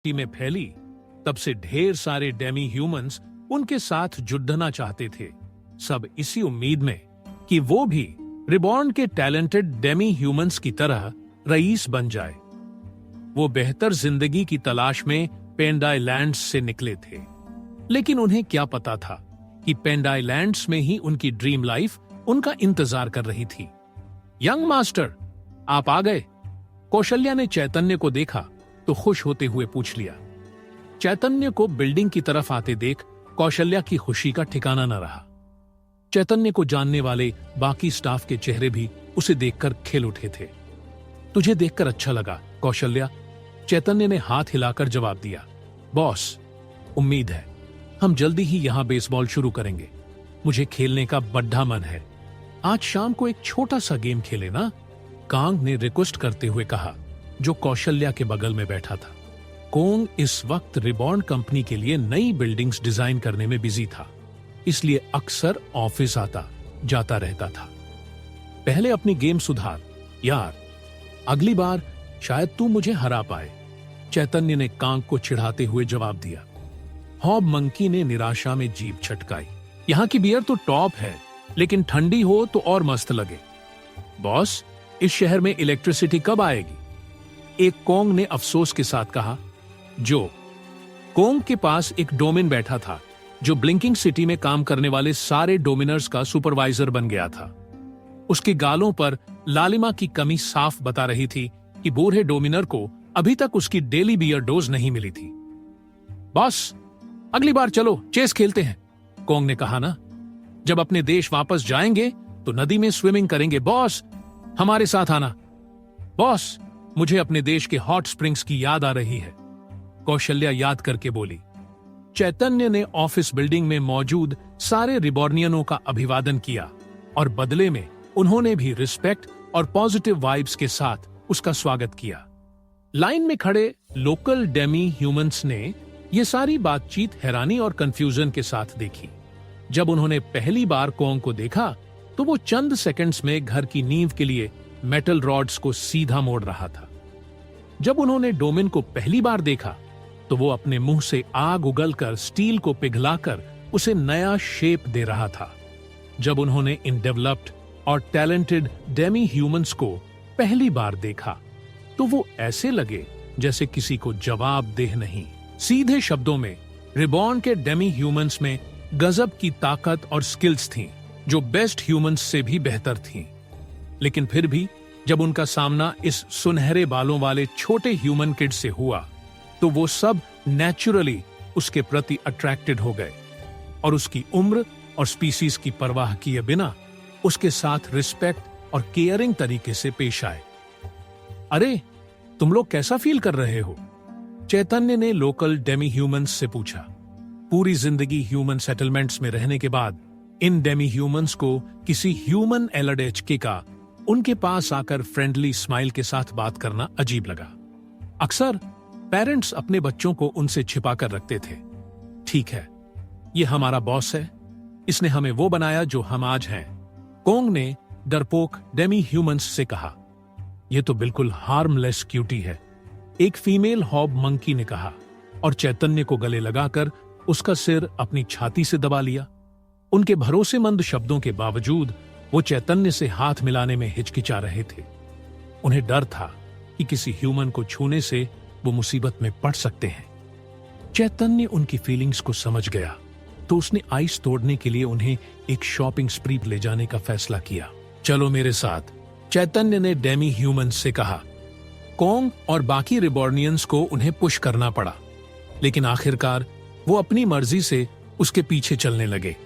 में फैली, तब से ढेर सारे डेमी ह्यूमंस उनके साथ जुड़ना चाहते थे, सब इसी उम्मीद में कि वो भी रिबॉर्न के टैलेंटेड डेमी ह्यूमंस की तरह रईस बन जाए। वो बेहतर जिंदगी की तलाश में पेंडाई लैंड्स से निकले थे, लेकिन उन्हें क्या पता था कि पेंडाई लैंड्स में ही उनकी ड्रीम लाइफ उनका इंतजार कर रही थी। यंग मास्टर, आप आ गए। कौशल्या ने चैतन्य को देखा तो खुश होते हुए पूछ लिया। चैतन्य को बिल्डिंग की तरफ आते देख कौशल्या की खुशी का ठिकाना न रहा। चैतन्य को जानने वाले बाकी स्टाफ के चेहरे भी उसे देखकर खिल उठे थे। तुझे देखकर अच्छा लगा कौशल्या, चैतन्य ने हाथ हिलाकर जवाब दिया। बॉस, उम्मीद है हम जल्दी ही यहां बेसबॉल शुरू करेंगे। मुझे खेलने का बड़ा मन है। आज शाम को एक छोटा सा गेम खेले ना, कांग ने रिक्वेस्ट करते हुए कहा, जो कौशल्या के बगल में बैठा था। कोंग इस वक्त रिबॉर्न कंपनी के लिए नई बिल्डिंग्स डिजाइन करने में बिजी था, इसलिए अक्सर ऑफिस आता जाता रहता था। पहले अपनी गेम सुधार यार, अगली बार शायद तू मुझे हरा पाए, चैतन्य ने कांग को चिढ़ाते हुए जवाब दिया। हॉब मंकी ने निराशा में जीभ छटकाई। यहां की बियर तो टॉप है, लेकिन ठंडी हो तो और मस्त लगे। बॉस, इस शहर में इलेक्ट्रिसिटी कब आएगी? एक कोंग ने अफसोस के साथ कहा। जो कोंग के पास एक डोमिन बैठा था, जो ब्लिंकिंग सिटी में काम करने वाले सारे डोमिनर्स का सुपरवाइजर बन गया था। उसके गालों पर लालिमा की कमी साफ बता रही थी कि बूढ़े डोमिनर को अभी तक उसकी डेली बियर डोज नहीं मिली थी। बॉस, अगली बार चलो चेस खेलते हैं, कोंग ने कहा ना। जब अपने देश वापस जाएंगे तो नदी में स्विमिंग करेंगे। बॉस, हमारे साथ आना। बॉस, मुझे अपने देश के हॉट स्प्रिंग्स की याद आ रही है, कौशल्या याद करके बोली। चैतन्य ने ऑफिस बिल्डिंग में मौजूद सारे रिबॉर्नियनों का अभिवादन किया और बदले में उन्होंने भी रिस्पेक्ट और पॉजिटिव वाइब्स के साथ उसका स्वागत किया। लाइन में खड़े लोकल डेमी ह्यूमंस ने ये सारी बातचीत हैरानी और कंफ्यूजन के साथ देखी। जब उन्होंने पहली बार कोंग को देखा तो वो चंद सेकंड्स में घर की नींव के लिए मेटल रॉड्स को सीधा मोड़ रहा था। जब उन्होंने डोमिन को पहली बार देखा तो वो अपने मुंह से आग उगलकर स्टील को पिघलाकर उसे नया शेप दे रहा था। जब उन्होंने इन डेवलप्ड और टैलेंटेड डेमी ह्यूमंस को पहली बार देखा तो वो ऐसे लगे जैसे किसी को जवाबदेह नहीं। सीधे शब्दों में रिबॉर्न के डेमी ह्यूमंस में गजब की ताकत और स्किल्स थीं, जो बेस्ट ह्यूमंस से भी बेहतर थीं। लेकिन फिर भी जब उनका सामना इस सुनहरे बालों वाले छोटे ह्यूमन किड से हुआ तो वो सब नेचुरली उसके प्रति अट्रैक्टेड हो गए और उसकी उम्र और स्पीसीज की परवाह किए बिना उसके साथ रिस्पेक्ट और केयरिंग तरीके से पेश आए। अरे, तुम लोग कैसा फील कर रहे हो? चैतन्य ने लोकल डेमी ह्यूमंस से पूछा। पूरी जिंदगी ह्यूमन सेटलमेंट्स में रहने के बाद इन डेमी ह्यूमंस को किसी ह्यूमन एलएडएचके का उनके पास आकर फ्रेंडली स्माइल के साथ बात करना अजीब लगा। अक्सर पेरेंट्स अपने बच्चों को उनसे छिपा कर रखते थे। ठीक है, ये हमारा बॉस है, इसने हमें वो बनाया जो हम आज हैं, कोंग ने डरपोक डेमी ह्यूमंस से कहा। यह तो बिल्कुल हार्मलेस क्यूटी है, एक फीमेल हॉब मंकी ने कहा और चैतन्य को गले लगाकर उसका सिर अपनी छाती से दबा लिया। उनके भरोसेमंद शब्दों के बावजूद वो चैतन्य से हाथ मिलाने में हिचकिचा रहे थे। उन्हें डर था कि किसी ह्यूमन को छूने से वो मुसीबत में पड़ सकते हैं। चैतन्य उनकी फीलिंग्स को समझ गया तो उसने आइस तोड़ने के लिए उन्हें एक शॉपिंग स्प्री ले जाने का फैसला किया। चलो मेरे साथ, चैतन्य ने डेमी ह्यूमंस से कहा। कोंग और बाकी रिबॉर्नियंस को उन्हें पुश करना पड़ा, लेकिन आखिरकार वो अपनी मर्जी से उसके पीछे चलने लगे।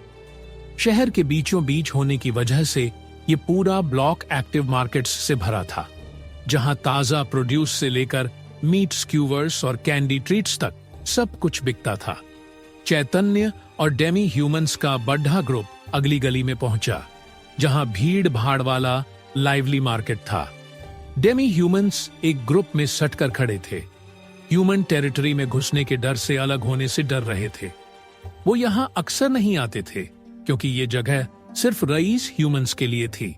शहर के बीचों बीच होने की वजह से ये पूरा ब्लॉक एक्टिव मार्केट्स से भरा था, जहां ताजा प्रोड्यूस से लेकर मीट स्क्यूवर्स और कैंडी ट्रीट्स तक सब कुछ बिकता था। चैतन्य और डेमी ह्यूमंस का बड़ा ग्रुप अगली गली में पहुंचा, जहां भीड़ भाड़ वाला लाइवली मार्केट था। डेमी ह्यूमंस एक ग्रुप में सटकर खड़े थे। ह्यूमन टेरिटरी में घुसने के डर से अलग होने से डर रहे थे। वो यहां अक्सर नहीं आते थे क्योंकि ये जगह सिर्फ रईस ह्यूमंस के लिए थी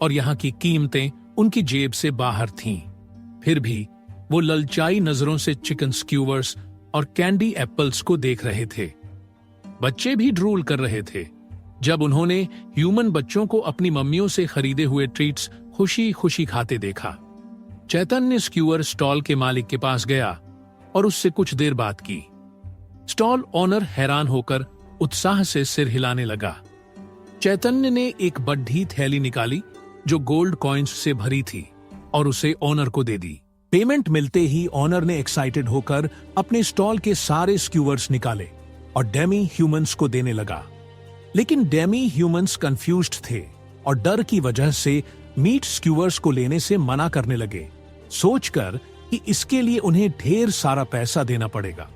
और यहाँ की कीमतें उनकी जेब से बाहर थीं। फिर भी वो ललचाई नजरों से चिकन स्क्यूवर्स और कैंडी एप्पल्स को देख रहे थे। बच्चे भी ड्रूल कर रहे थे जब उन्होंने ह्यूमन बच्चों को अपनी मम्मियों से खरीदे हुए ट्रीट्स खुशी खुशी खाते देखा। चैतन्य स्क्यूअर स्टॉल के मालिक के पास गया और उससे कुछ देर बात की। स्टॉल ओनर हैरान होकर उत्साह से सिर हिलाने लगा। चैतन्य ने एक बड़ी थैली निकाली जो गोल्ड कॉइन्स से भरी थी और उसे ओनर को दे दी। पेमेंट मिलते ही ओनर ने एक्साइटेड होकर अपने स्टॉल के सारे स्क्यूअर्स निकाले और डेमी ह्यूमंस को देने लगा। लेकिन डेमी ह्यूमंस कंफ्यूज्ड थे और डर की वजह से मीट स्क्यूअर्स को लेने से मना करने लगे, सोचकर कि इसके लिए उन्हें ढेर सारा पैसा देना पड़ेगा।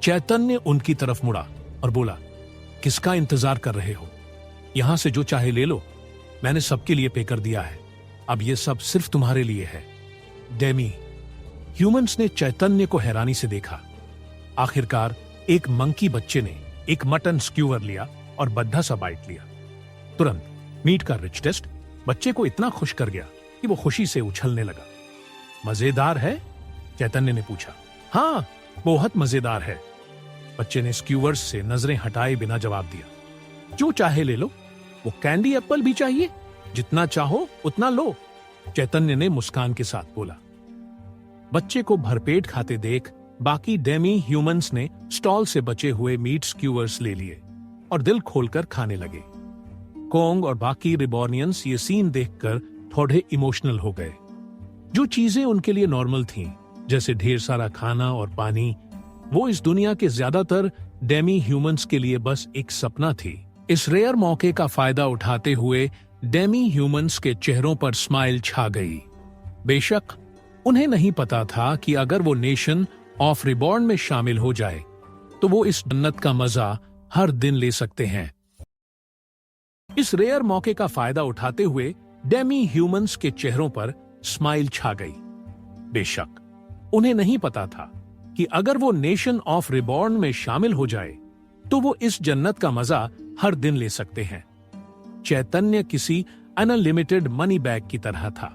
चैतन्य उनकी तरफ मुड़ा और बोला, किसका इंतजार कर रहे हो? यहां से जो चाहे ले लो, मैंने सबके लिए पे कर दिया है, अब ये सब सिर्फ तुम्हारे लिए है। डेमी ह्यूमंस ने चैतन्य को हैरानी से देखा। आखिरकार एक मंकी बच्चे ने एक मटन स्क्यूअर लिया और बद्धा सा बाइट लिया। तुरंत मीट का रिच टेस्ट बच्चे को इतना खुश कर गया कि वो खुशी से उछलने लगा। मजेदार है? चैतन्य ने पूछा। हाँ, बहुत मजेदार है, बच्चे ने स्क्यूअर्स से नजरें हटाए बिना जवाब दिया। जो चाहे ले लो। वो कैंडी एप्पल भी चाहिए? जितना चाहो उतना लो, चैतन्य ने मुस्कान के साथ बोला। बच्चे को भरपेट खाते देख बाकी डेमी ह्यूमंस ने स्टॉल से बचे हुए मीट स्क्यूअर्स ले लिए और दिल खोलकर खाने लगे। कोंग और बाकी रिबॉर्नियंस ये सीन देखकर थोड़े इमोशनल हो गए। जो चीजें उनके लिए नॉर्मल थीं, जैसे ढेर सारा खाना और पानी, वो इस दुनिया के ज्यादातर डेमी ह्यूमंस के लिए बस एक सपना थी। इस रेयर मौके का फायदा उठाते हुए डेमी ह्यूमंस के चेहरों पर स्माइल छा गई। बेशक उन्हें नहीं पता था कि अगर वो नेशन ऑफ रिबॉर्न में शामिल हो जाए तो वो इस जन्नत का मजा हर दिन ले सकते हैं। इस रेयर मौके का फायदा उठाते हुए डेमी ह्यूमंस के चेहरों पर स्माइल छा गई। बेशक उन्हें नहीं पता था कि अगर वो नेशन ऑफ रिबॉर्न में शामिल हो जाए तो वो इस जन्नत का मजा हर दिन ले सकते हैं। चैतन्य किसी अनलिमिटेड मनी बैग की तरह था।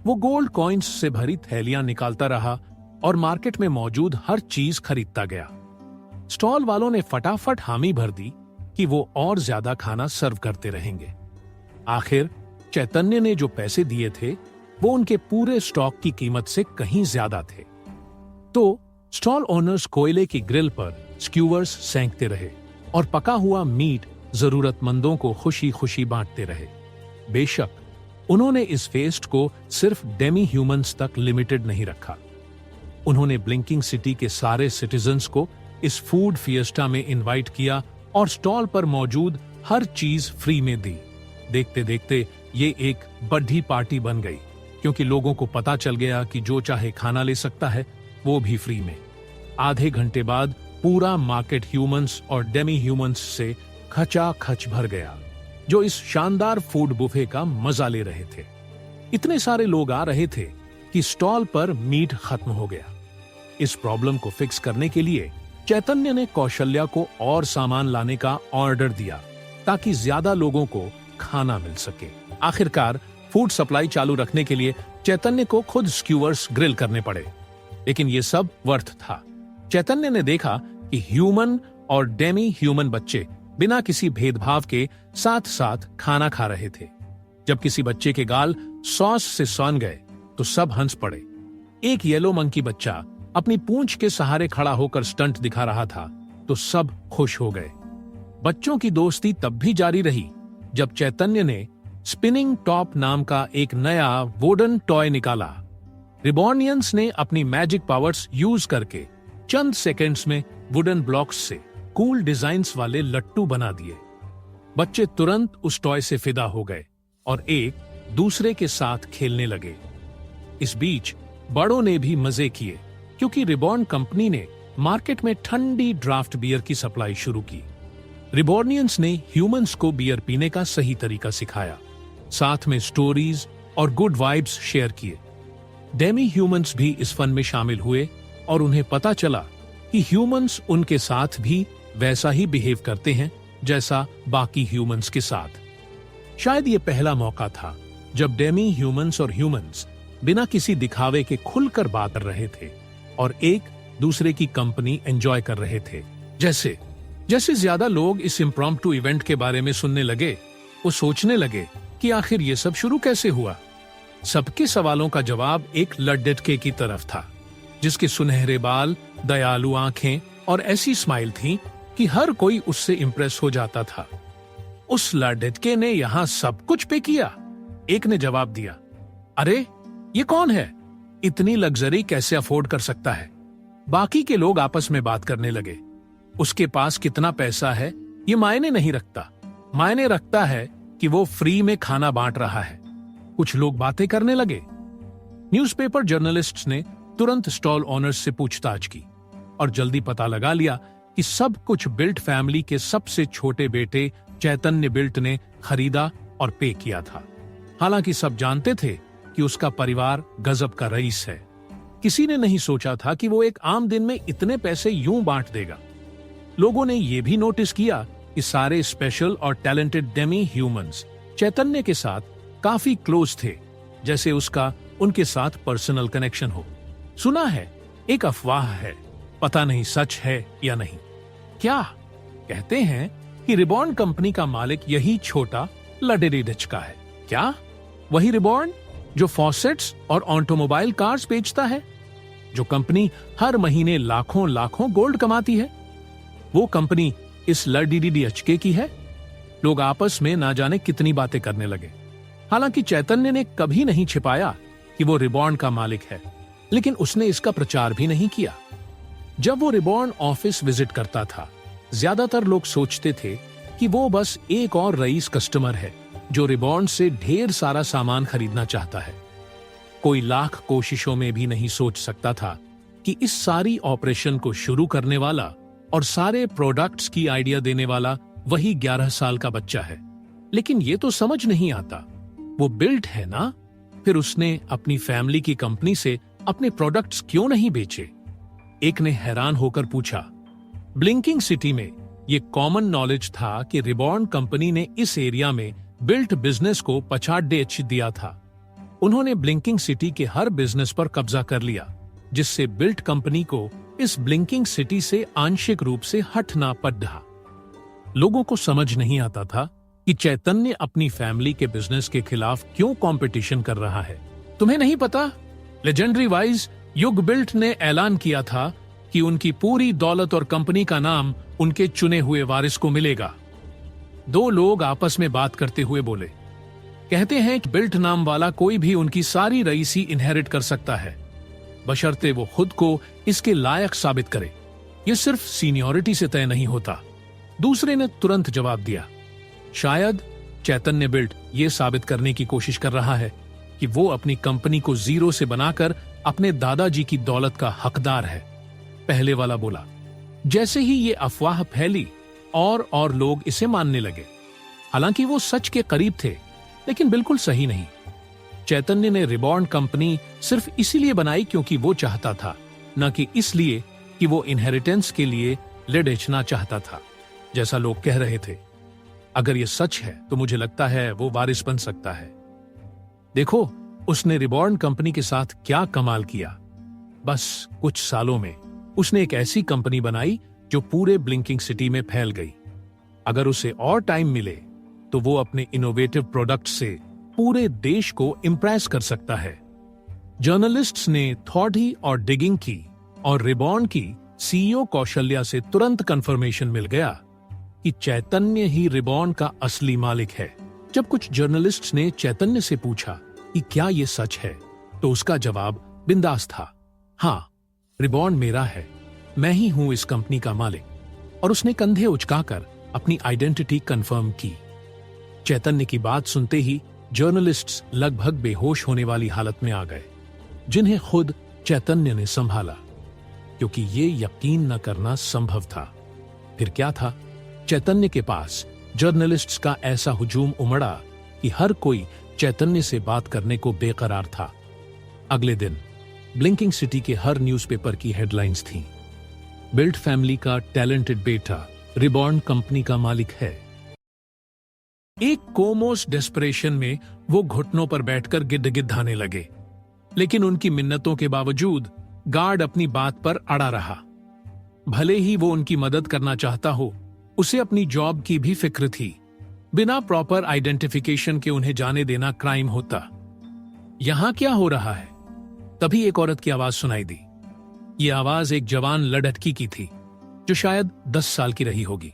वो गोल्ड कॉइन्स से भरी थैलियां निकालता रहा और मार्केट में मौजूद हर चीज खरीदता गया। स्टॉल वालों ने फटाफट हामी भर दी कि वो और ज्यादा खाना सर्व करते रहेंगे। आखिर चैतन्य ने जो पैसे दिए थे वो उनके पूरे स्टॉक की कीमत से कहीं ज्यादा थे। तो स्टॉल ओनर्स कोयले की ग्रिल पर स्क्यूअर्स सेंकते रहे और पका हुआ मीट जरूरतमंदों को खुशी खुशी बांटते रहे। बेशक उन्होंने इस फेस्ट को सिर्फ डेमी ह्यूमंस तक लिमिटेड नहीं रखा। उन्होंने ब्लिंकिंग सिटी के सारे सिटीजन्स को इस फूड फिएस्टा में इनवाइट किया और स्टॉल पर मौजूद हर चीज फ्री में दी। देखते देखते ये एक बड़ी पार्टी बन गई, क्योंकि लोगों को पता चल गया कि जो चाहे खाना ले सकता है, वो भी फ्री में। आधे घंटे बाद पूरा मार्केट ह्यूमंस और डेमी ह्यूमंस से खचाखच भर गया, जो इस शानदार फूड बुफे का मजा ले रहे थे। इतने सारे लोग आ रहे थे कि स्टॉल पर मीट खत्म हो गया। इस प्रॉब्लम को फिक्स करने के लिए चैतन्य ने कौशल्या को और सामान लाने का ऑर्डर दिया ताकि ज्यादा लोगों को खाना मिल सके। आखिरकार फूड सप्लाई चालू रखने के लिए चैतन्य को खुद स्क्यूअर्स ग्रिल करने पड़े, लेकिन ये सब वर्थ था। चैतन्य ने देखा कि ह्यूमन और डेमी ह्यूमन बच्चे बिना किसी भेदभाव के साथ साथ खाना खा रहे थे। जब किसी बच्चे के गाल सॉस से सौन गए तो सब हंस पड़े। एक येलो मंकी बच्चा अपनी पूंछ के सहारे खड़ा होकर स्टंट दिखा रहा था तो सब खुश हो गए। बच्चों की दोस्ती तब भी जारी रही जब चैतन्य ने स्पिनिंग टॉप नाम का एक नया वुडन टॉय निकाला। रिबॉर्नियंस ने अपनी मैजिक पावर्स यूज करके चंद सेकंड्स में वुडन ब्लॉक्स से कूल डिजाइन्स वाले लट्टू बना दिए। बच्चे तुरंत उस टॉय से फिदा हो गए और एक दूसरे के साथ खेलने लगे। इस बीच बड़ों ने भी मजे किए, क्योंकि रिबॉर्न कंपनी ने मार्केट में ठंडी ड्राफ्ट बियर की सप्लाई शुरू की। रिबॉर्नियंस ने ह्यूमंस को बियर पीने का सही तरीका सिखाया, साथ में स्टोरीज और गुड वाइब्स शेयर किए। डेमी ह्यूमंस भी इस फन में शामिल हुए और उन्हें पता चला कि ह्यूमंस उनके साथ भी वैसा ही बिहेव करते हैं जैसा बाकी ह्यूमंस के साथ। शायद ये पहला मौका था जब डेमी ह्यूमंस और ह्यूमंस बिना किसी दिखावे के खुलकर बात कर रहे थे और एक दूसरे की कंपनी एंजॉय कर रहे थे। जैसे जैसे ज्यादा लोग इस इम्प्रॉम्प्टू इवेंट के बारे में सुनने लगे, वो सोचने लगे कि आखिर ये सब शुरू कैसे हुआ। सबके सवालों का जवाब एक लड़के की तरफ था, जिसके सुनहरे बाल, दयालु आंखें और ऐसी स्माइल थी कि हर कोई उससे इंप्रेस हो जाता था। उस लड़के ने यहां सब कुछ पे किया। एक ने जवाब दिया, अरे ये कौन है, इतनी लग्जरी कैसे अफोर्ड कर सकता है। बाकी के लोग आपस में बात करने लगे, उसके पास कितना पैसा है ये मायने नहीं रखता, मायने रखता है कि वो फ्री में खाना बांट रहा है। कुछ लोग बातें करने लगे। न्यूज़पेपर जर्नलिस्ट्स ने तुरंत स्टॉल ओनर्स से पूछताछ की और जल्दी पता लगा लिया कि सब कुछ बिल्ट फैमिली के सबसे छोटे बेटे चैतन्य बिल्ट ने खरीदा और पे किया था। हालांकि सब जानते थे कि उसका परिवार गजब का रईस है। किसी ने नहीं सोचा था कि वो एक आम दिन में इतने पैसे यूं बांट देगा। लोगों ने यह भी नोटिस किया कि सारे स्पेशल और टैलेंटेड डेमी ह्यूमंस चैतन्य के साथ काफी क्लोज थे, जैसे उसका उनके साथ पर्सनल कनेक्शन हो। सुना है, एक अफवाह है, पता नहीं सच है या नहीं। क्या कहते हैं कि रिबॉर्न कंपनी का मालिक यही छोटा लडेरी डच का है। क्या वही रिबॉर्न जो फॉसेट्स और ऑटोमोबाइल कार्स बेचता है, जो कंपनी हर महीने लाखों लाखों गोल्ड कमाती है? वो कंपनी इस लडीडीएचके की है। लोग आपस में ना जाने कितनी बातें करने लगे। हालांकि चैतन्य ने कभी नहीं छिपाया कि वो रिबॉर्न का मालिक है, लेकिन उसने इसका प्रचार भी नहीं किया। जब वो रिबॉर्न ऑफिस विजिट करता था, ज्यादातर लोग सोचते थे कि वो बस एक और रईस कस्टमर है जो रिबॉर्न से ढेर सारा सामान खरीदना चाहता है। कोई लाख कोशिशों में भी नहीं सोच सकता था कि इस सारी ऑपरेशन को शुरू करने वाला और सारे प्रोडक्ट्स की आइडिया देने वाला वही 11 साल का बच्चा है। लेकिन ये तो समझ नहीं आता, वो बिल्ट है ना, फिर उसने अपनी फैमिली की कंपनी से अपने प्रोडक्ट्स क्यों नहीं बेचे? एक ने हैरान होकर पूछा। ब्लिंकिंग सिटी में ये कॉमन नॉलेज था कि रिबॉर्न कंपनी ने इस एरिया में बिल्ट बिजनेस को पछाड़ दिया था। उन्होंने ब्लिंकिंग सिटी के हर बिजनेस पर कब्जा कर लिया, जिससे बिल्ट कंपनी को इस ब्लिंकिंग सिटी से आंशिक रूप से हटना पड़ा। लोगों को समझ नहीं आता था कि चैतन्य अपनी फैमिली के बिजनेस के खिलाफ क्यों कंपटीशन कर रहा है। तुम्हें नहीं पता, लेजेंडरी वाइज युग बिल्ट ने ऐलान किया था कि उनकी पूरी दौलत और कंपनी का नाम उनके चुने हुए वारिस को मिलेगा। दो लोग आपस में बात करते हुए बोले, कहते हैं कि बिल्ट नाम वाला कोई भी उनकी सारी रईसी इनहेरिट कर सकता है, बशर्ते वो खुद को इसके लायक साबित करे। ये सिर्फ सीनियरिटी से तय नहीं होता। दूसरे ने तुरंत जवाब दिया, शायद चैतन्य बिल्ट ये साबित करने की कोशिश कर रहा है कि वो अपनी कंपनी को जीरो से बनाकर अपने दादाजी की दौलत का हकदार है। पहले वाला बोला। जैसे ही ये अफवाह फैली और लोग इसे मानने लगे। हालांकि वो सच के करीब थे, लेकिन बिल्कुल सही नहीं। चैतन्य ने रिबॉर्न कंपनी सिर्फ इसीलिए बनाई क्योंकि वो चाहता था, न कि इसलिए कि वो इनहेरिटेंस के लिए लड़ना चाहता था, जैसा लोग कह रहे थे। अगर ये सच है तो मुझे लगता है वो वारिस बन सकता है। देखो उसने रिबॉर्न कंपनी के साथ क्या कमाल किया। बस कुछ सालों में उसने एक ऐसी कंपनी बनाई जो पूरे ब्लिंकिंग सिटी में फैल गई। अगर उसे और टाइम मिले तो वो अपने इनोवेटिव प्रोडक्ट से पूरे देश को इंप्रेस कर सकता है। जर्नलिस्ट्स ने थॉडी और डिगिंग की और रिबॉर्न की सीईओ कौशल्या से तुरंत कंफर्मेशन मिल गया कि चैतन्य ही रिबॉर्न का असली मालिक है। जब कुछ जर्नलिस्ट्स ने चैतन्य से पूछा कि क्या ये सच है, तो उसका जवाब बिंदास था, हाँ, रिबॉर्न मेरा है, मैं ही हूं इस कंपनी का मालिक। और उसने कंधे उचकाकर अपनी आइडेंटिटी कंफर्म की। चैतन्य की बात सुनते ही जर्नलिस्ट्स लगभग बेहोश होने वाली हालत में आ गए, जिन्हें खुद चैतन्य ने संभाला, क्योंकि ये यकीन न करना संभव था। फिर क्या था? चैतन्य के पास जर्नलिस्ट्स का ऐसा हुजूम उमड़ा कि हर कोई चैतन्य से बात करने को बेकरार था। अगले दिन ब्लिंकिंग सिटी के हर न्यूज़पेपर की हेडलाइंस थीं, बिल्ट फैमिली का टैलेंटेड बेटा रिबॉर्न कंपनी का मालिक है। एक कोमोस डेस्परेशन में वो घुटनों पर बैठकर गिड़गिड़ाने लगे। लेकिन उनकी मिन्नतों के बावजूद गार्ड अपनी बात पर अड़ा रहा। भले ही वो उनकी मदद करना चाहता हो, उसे अपनी जॉब की भी फिक्र थी। बिना प्रॉपर आइडेंटिफिकेशन के उन्हें जाने देना क्राइम होता। यहां क्या हो रहा है? तभी एक औरत की आवाज सुनाई दी। ये आवाज एक जवान लड़की की थी, जो शायद 10 साल की रही होगी।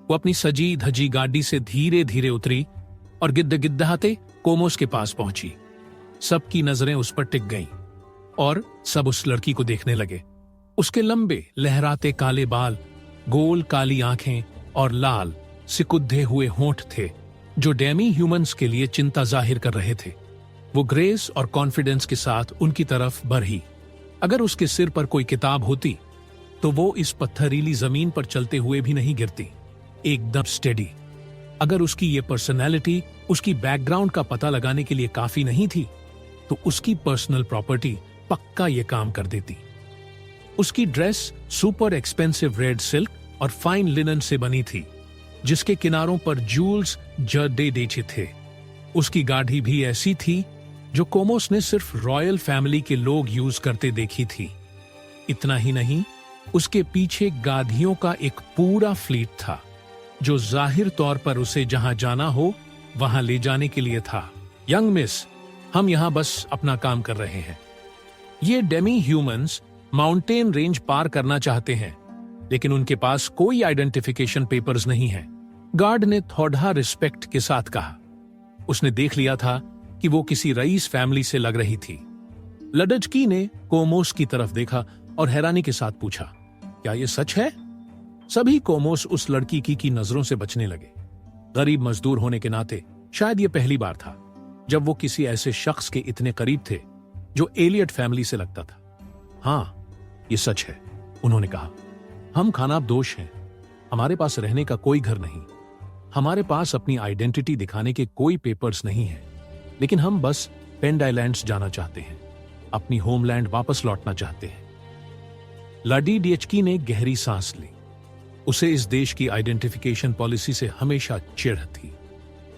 वो अपनी सजी धजी गाड़ी से धीरे धीरे उतरी और गिद्दगिद्दाते कोमोस के पास पहुंची। सबकी नजरें उस पर टिक गईं और सब उस लड़की को देखने लगे। उसके लंबे लहराते काले बाल, गोल काली आंखें और लाल सिकुद्धे हुए होंठ थे, जो डेमी ह्यूमंस के लिए चिंता जाहिर कर रहे थे। वो ग्रेस और कॉन्फिडेंस के साथ उनकी तरफ बढ़ी। अगर उसके सिर पर कोई किताब होती तो वो इस पत्थरीली जमीन पर चलते हुए भी नहीं गिरती, एकदम स्टेडी। अगर उसकी ये पर्सनैलिटी उसकी बैकग्राउंड का पता लगाने के लिए काफी नहीं थी, तो उसकी पर्सनल प्रॉपर्टी पक्का ये काम कर देती। उसकी dress super expensive red silk और फाइन लिनन से बनी थी, जिसके किनारों पर जूल्स जर्डेडेचे थे। उसकी गाड़ी भी ऐसी थी जो कोमोस ने सिर्फ रॉयल फैमिली के लोग यूज करते देखी थी। इतना ही नहीं, उसके पीछे गाधियों का एक पूरा फ्लीट था, जो जाहिर तौर पर उसे जहां जाना हो वहां ले जाने के लिए था। यंग मिस, हम यहां बस अपना काम कर रहे हैं। ये डेमी ह्यूमंस माउंटेन रेंज पार करना चाहते हैं, लेकिन उनके पास कोई आइडेंटिफिकेशन पेपर्स नहीं है। गार्ड ने थोड़ा रिस्पेक्ट के साथ कहा। उसने देख लिया था कि वो किसी रईस फैमिली से लग रही थी। लडजकी ने कोमोस की तरफ देखा और हैरानी के साथ पूछा, क्या ये सच है? सभी कोमोस उस लड़की की नजरों से बचने लगे। गरीब मजदूर होने के नाते शायद ये पहली बार था जब वो किसी ऐसे शख्स के इतने करीब थे जो एलियट फैमिली से लगता था। हाँ, ये सच है, उन्होंने कहा। हम खानाबदोश हैं, हमारे पास रहने का कोई घर नहीं, हमारे पास अपनी आइडेंटिटी दिखाने के कोई पेपर्स नहीं है, लेकिन हम बस पेंड आइलैंड्स जाना चाहते हैं, अपनी होमलैंड वापस लौटना चाहते हैं। लाडी डीएचकी ने गहरी सांस ली। उसे इस देश की आइडेंटिफिकेशन पॉलिसी से हमेशा चिढ़ थी।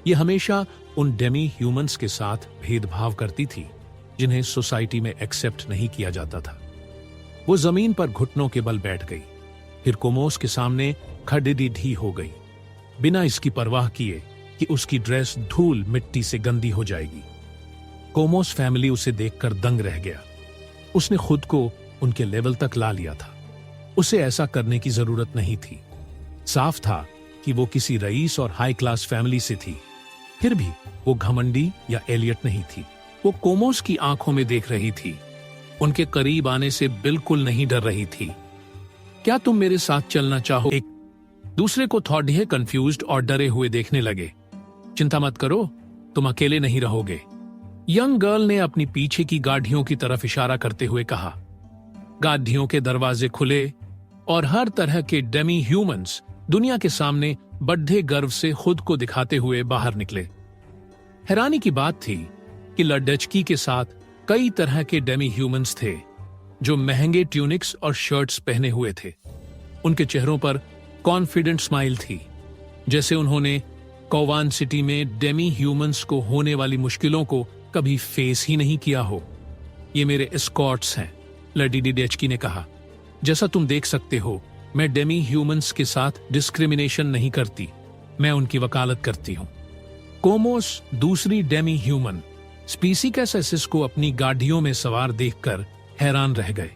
ये हमेशा उन डेमी ह्यूमंस के साथ भेदभाव करती थी जिन्हें सोसाइटी में एक्सेप्ट नहीं किया जाता था। वो जमीन पर घुटनों के बल बैठ गई, फिर कोमोस के सामने खड़ी हो गई, बिना इसकी परवाह किए कि उसकी ड्रेस धूल मिट्टी से गंदी हो जाएगी। कोमोस फैमिली उसे देखकर दंग रह गया। उसने खुद को उनके लेवल तक ला लिया था। उसे ऐसा करने की जरूरत नहीं थी। साफ था कि वो किसी रईस और हाई क्लास फैमिली से थी, फिर भी वो घमंडी या एलियट नहीं थी। वो कोमोस की आंखों में देख रही थी, उनके करीब आने से बिल्कुल नहीं डर रही थी। क्या तुम मेरे साथ चलना चाहो? एक दूसरे को थोड़े कंफ्यूज्ड और डरे हुए देखने लगे। चिंता मत करो, तुम अकेले नहीं रहोगे, यंग गर्ल ने अपनी पीछे की गाड़ियों की तरफ इशारा करते हुए कहा। गाड़ियों के दरवाजे खुले और हर तरह के डेमी ह्यूमंस दुनिया के सामने बड़े गर्व से खुद को दिखाते हुए बाहर निकले। हैरानी की बात थी कि लडजकी के साथ कई तरह के डेमी ह्यूमंस थे, जो महंगे ट्यूनिक्स और शर्ट्स पहने हुए थे। उनके चेहरों पर कॉन्फिडेंट स्माइल थी, जैसे उन्होंने कोवान सिटी में डेमी ह्यूमंस को होने वाली मुश्किलों को कभी फेस ही नहीं किया हो। ये मेरे एस्कॉर्ट्स हैं, लेडी डीएचकी ने कहा। जैसा तुम देख सकते हो, मैं डेमी ह्यूमंस के साथ डिस्क्रिमिनेशन नहीं करती, मैं उनकी वकालत करती हूं। कोमोस दूसरी डेमी ह्यूमन स्पीसीकैसेसिस को अपनी गाड़ियों में सवार देखकर हैरान रह गए।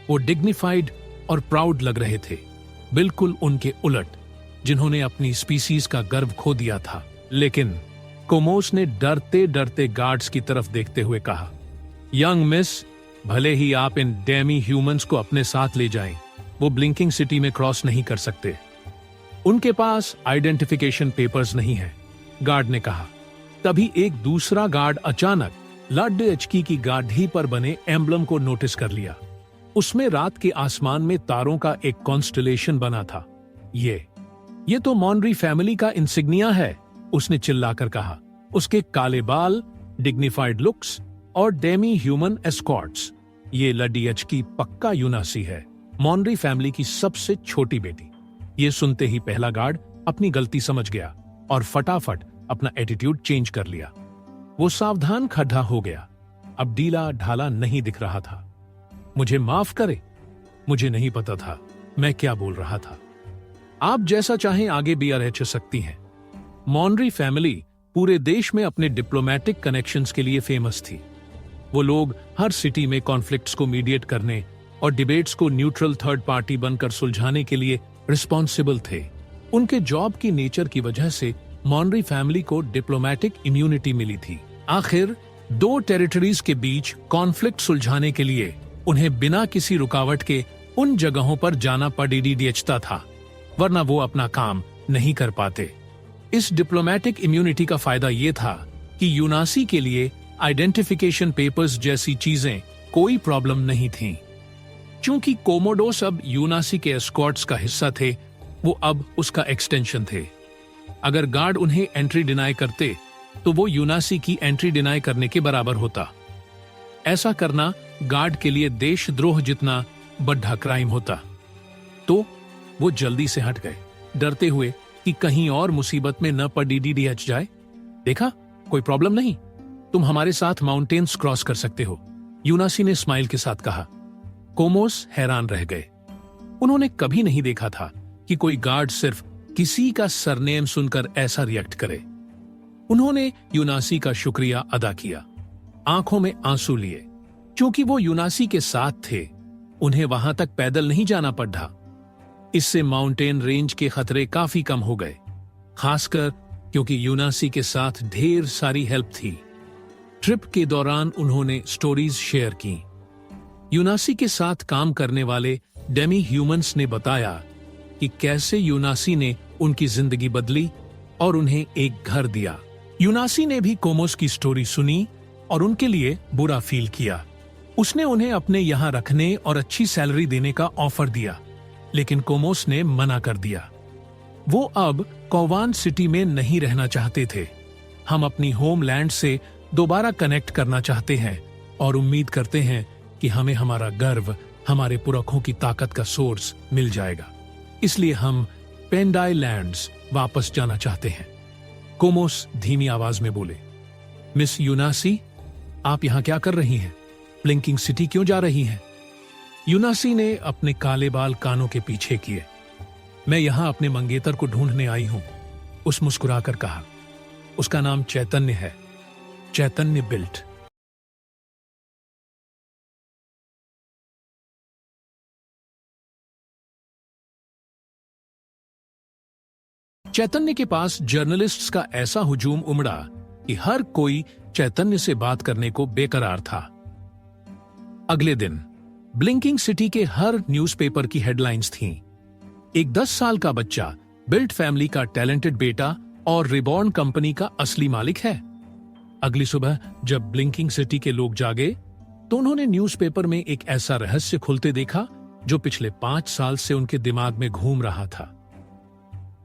वो डिग्निफाइड और प्राउड लग रहे थे, बिल्कुल उनके उलट, जिन्होंने अपनी स्पीसीज का गर्व खो दिया था। लेकिन कोमोस ने डरते डरते गार्ड्स की तरफ देखते हुए कहा, यंग मिस, भले ही आप इन डेमी ह्यूमंस को अपने साथ ले जाएं, वो ब्लिंकिंग सिटी में क्रॉस नहीं कर सकते। उनके पास आइडेंटिफिकेशन पेपर्स नहीं है, गार्ड ने कहा। तभी एक दूसरा गार्ड अचानक लडजकी की गाड़ी पर बने एम्बलम को नोटिस कर लिया। उसमें रात के आसमान में तारों का एक कॉन्स्टलेशन बना था। ये तो मॉनरी फैमिली का इंसिग्निया है, उसने चिल्लाकर कहा। उसके काले बाल, डिग्निफाइड लुक्स और डेमी ह्यूमन एस्कॉर्ट्स। ये लडजकी पक्का यूनासी है, मॉनरी फैमिली की सबसे छोटी बेटी। ये सुनते ही पहला गार्ड अपनी गलती समझ गया और फटाफट अपना एटीट्यूड चेंज कर लिया। वो सावधान खड़ा हो गया। अब ढीला ढाला नहीं दिख रहा था। मुझे माफ करे, मुझे नहीं पता था मैं क्या बोल रहा था। आप जैसा चाहें आगे भी रह सकती हैं। मॉनरी फैमिली पूरे देश में अपने डिप्लोमेटिक कनेक्शंस के लिए फेमस थी। वो लोग हर सिटी में कॉन्फ्लिक्ट्स को मीडिएट करने और डिबेट्स को न्यूट्रल थर्ड पार्टी बनकर सुलझाने के लिए रिस्पॉन्सिबल थे। उनके जॉब की नेचर की वजह से मॉनरी फैमिली को डिप्लोमेटिक इम्यूनिटी मिली थी। आखिर दो टेरिटरीज के बीच कॉन्फ्लिक्ट सुलझाने के लिए उन्हें बिना किसी रुकावट के उन जगहों पर जाना पड़ता था, वरना वो अपना काम नहीं कर पाते। इस डिप्लोमेटिक इम्यूनिटी का फायदा ये था कि यूनासी के लिए आइडेंटिफिकेशन पेपर्स जैसी चीजें कोई प्रॉब्लम नहीं थीं। चूंकि कोमोडोस अब यूनासी के एस्कॉर्ट्स का हिस्सा थे, वो अब उसका एक्सटेंशन थे। अगर गार्ड उन्हें एंट्री डिनाई करते तो वो यूनासी की एंट्री डिनाई करने के बराबर होता। ऐसा करना गार्ड के लिए देशद्रोह जितना बड़ा क्राइम होता। तो वो जल्दी से हट गए, डरते हुए कि कहीं और मुसीबत में न पड़ जाए। देखा, कोई प्रॉब्लम नहीं, तुम हमारे साथ माउंटेन्स क्रॉस कर सकते हो, यूनासी ने स्माइल के साथ कहा। कोमोस हैरान रह गए। उन्होंने कभी नहीं देखा था कि कोई गार्ड सिर्फ किसी का सरनेम सुनकर ऐसा रिएक्ट करे। उन्होंने यूनासी का शुक्रिया अदा किया, आंखों में आंसू लिए। क्योंकि वो यूनासी के साथ थे, उन्हें वहां तक पैदल नहीं जाना पड़ा। इससे माउंटेन रेंज के खतरे काफी कम हो गए, खासकर क्योंकि यूनासी के साथ ढेर सारी हेल्प थी। ट्रिप के दौरान उन्होंने स्टोरीज शेयर की। यूनासी के साथ काम करने वाले डेमी ह्यूमंस ने बताया कि कैसे यूनासी ने उनकी जिंदगी बदली और उन्हें एक घर दिया। यूनासी ने भी कोमोस की स्टोरी सुनी और उनके लिए बुरा फील किया। उसने उन्हें अपने यहां रखने और अच्छी सैलरी देने का ऑफर दिया, लेकिन कोमोस ने मना कर दिया। वो अब कोवान सिटी में नहीं रहना चाहते थे। हम अपनी होमलैंड से दोबारा कनेक्ट करना चाहते हैं और उम्मीद करते हैं कि हमें हमारा गर्व, हमारे पुरखों की ताकत का सोर्स मिल जाएगा। इसलिए हम पेंडाई लैंड्स वापस जाना चाहते हैं। कोमोस धीमी आवाज में बोले, मिस यूनासी, आप यहां क्या कर रही हैं? ब्लिंकिंग सिटी क्यों जा रही हैं? यूनासी ने अपने काले बाल कानों के पीछे किए। मैं यहां अपने मंगेतर को ढूंढने आई हूं, उस मुस्कुराकर कहा। उसका नाम चैतन्य है, चैतन्य बिल्ट। चैतन्य के पास जर्नलिस्ट्स का ऐसा हुजूम उमड़ा कि हर कोई चैतन्य से बात करने को बेकरार था। अगले दिन ब्लिंकिंग सिटी के हर न्यूज़पेपर की हेडलाइंस थीं। एक 10 साल का बच्चा बिल्ट फैमिली का टैलेंटेड बेटा और रिबॉर्न कंपनी का असली मालिक है। अगली सुबह जब ब्लिंकिंग सिटी के लोग जागे तो उन्होंने न्यूज़पेपर में एक ऐसा रहस्य खुलते देखा जो पिछले 5 साल से उनके दिमाग में घूम रहा था।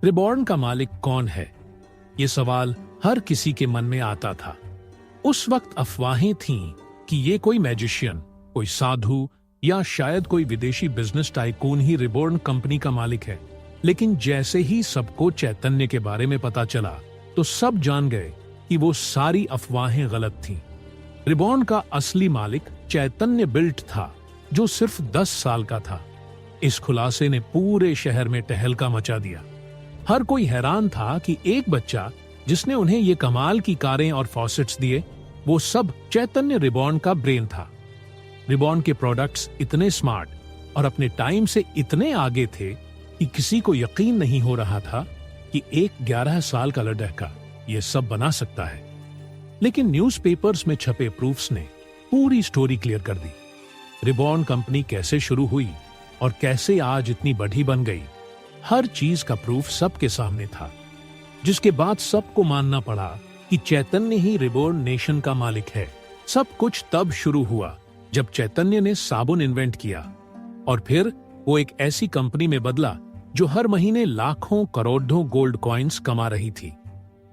रिबॉर्न का मालिक कौन है? ये सवाल हर किसी के मन में आता था। उस वक्त अफवाहें थीं कि ये कोई मैजिशियन, कोई साधु या शायद कोई विदेशी बिजनेस टाइकून ही रिबॉर्न कंपनी का मालिक है। लेकिन जैसे ही सबको चैतन्य के बारे में पता चला तो सब जान गए कि वो सारी अफवाहें गलत थीं। रिबॉर्न का असली मालिक चैतन्य बिल्ट था, जो सिर्फ 10 साल का था। इस खुलासे ने पूरे शहर में तहलका मचा दिया। हर कोई हैरान था कि एक बच्चा जिसने उन्हें ये कमाल की कारें और फॉसेट्स दिए, वो सब चैतन्य रिबॉर्न का ब्रेन था। रिबॉर्न के प्रोडक्ट्स इतने स्मार्ट और अपने टाइम से इतने आगे थे कि किसी को यकीन नहीं हो रहा था कि एक 11 साल का लड़का ये सब बना सकता है। लेकिन न्यूज़पेपर्स में छपे प्रूफ्स ने पूरी स्टोरी क्लियर कर दी। रिबॉर्न कंपनी कैसे शुरू हुई और कैसे आज इतनी बड़ी बन गई, हर चीज का प्रूफ सबके सामने था। जिसके बाद सबको मानना पड़ा कि चैतन्य ही रिबॉर्न नेशन का मालिक है। सब कुछ तब शुरू हुआ जब चैतन्य ने साबुन इन्वेंट किया और फिर वो एक ऐसी कंपनी में बदला जो हर महीने लाखों करोड़ों गोल्ड कॉइन्स कमा रही थी।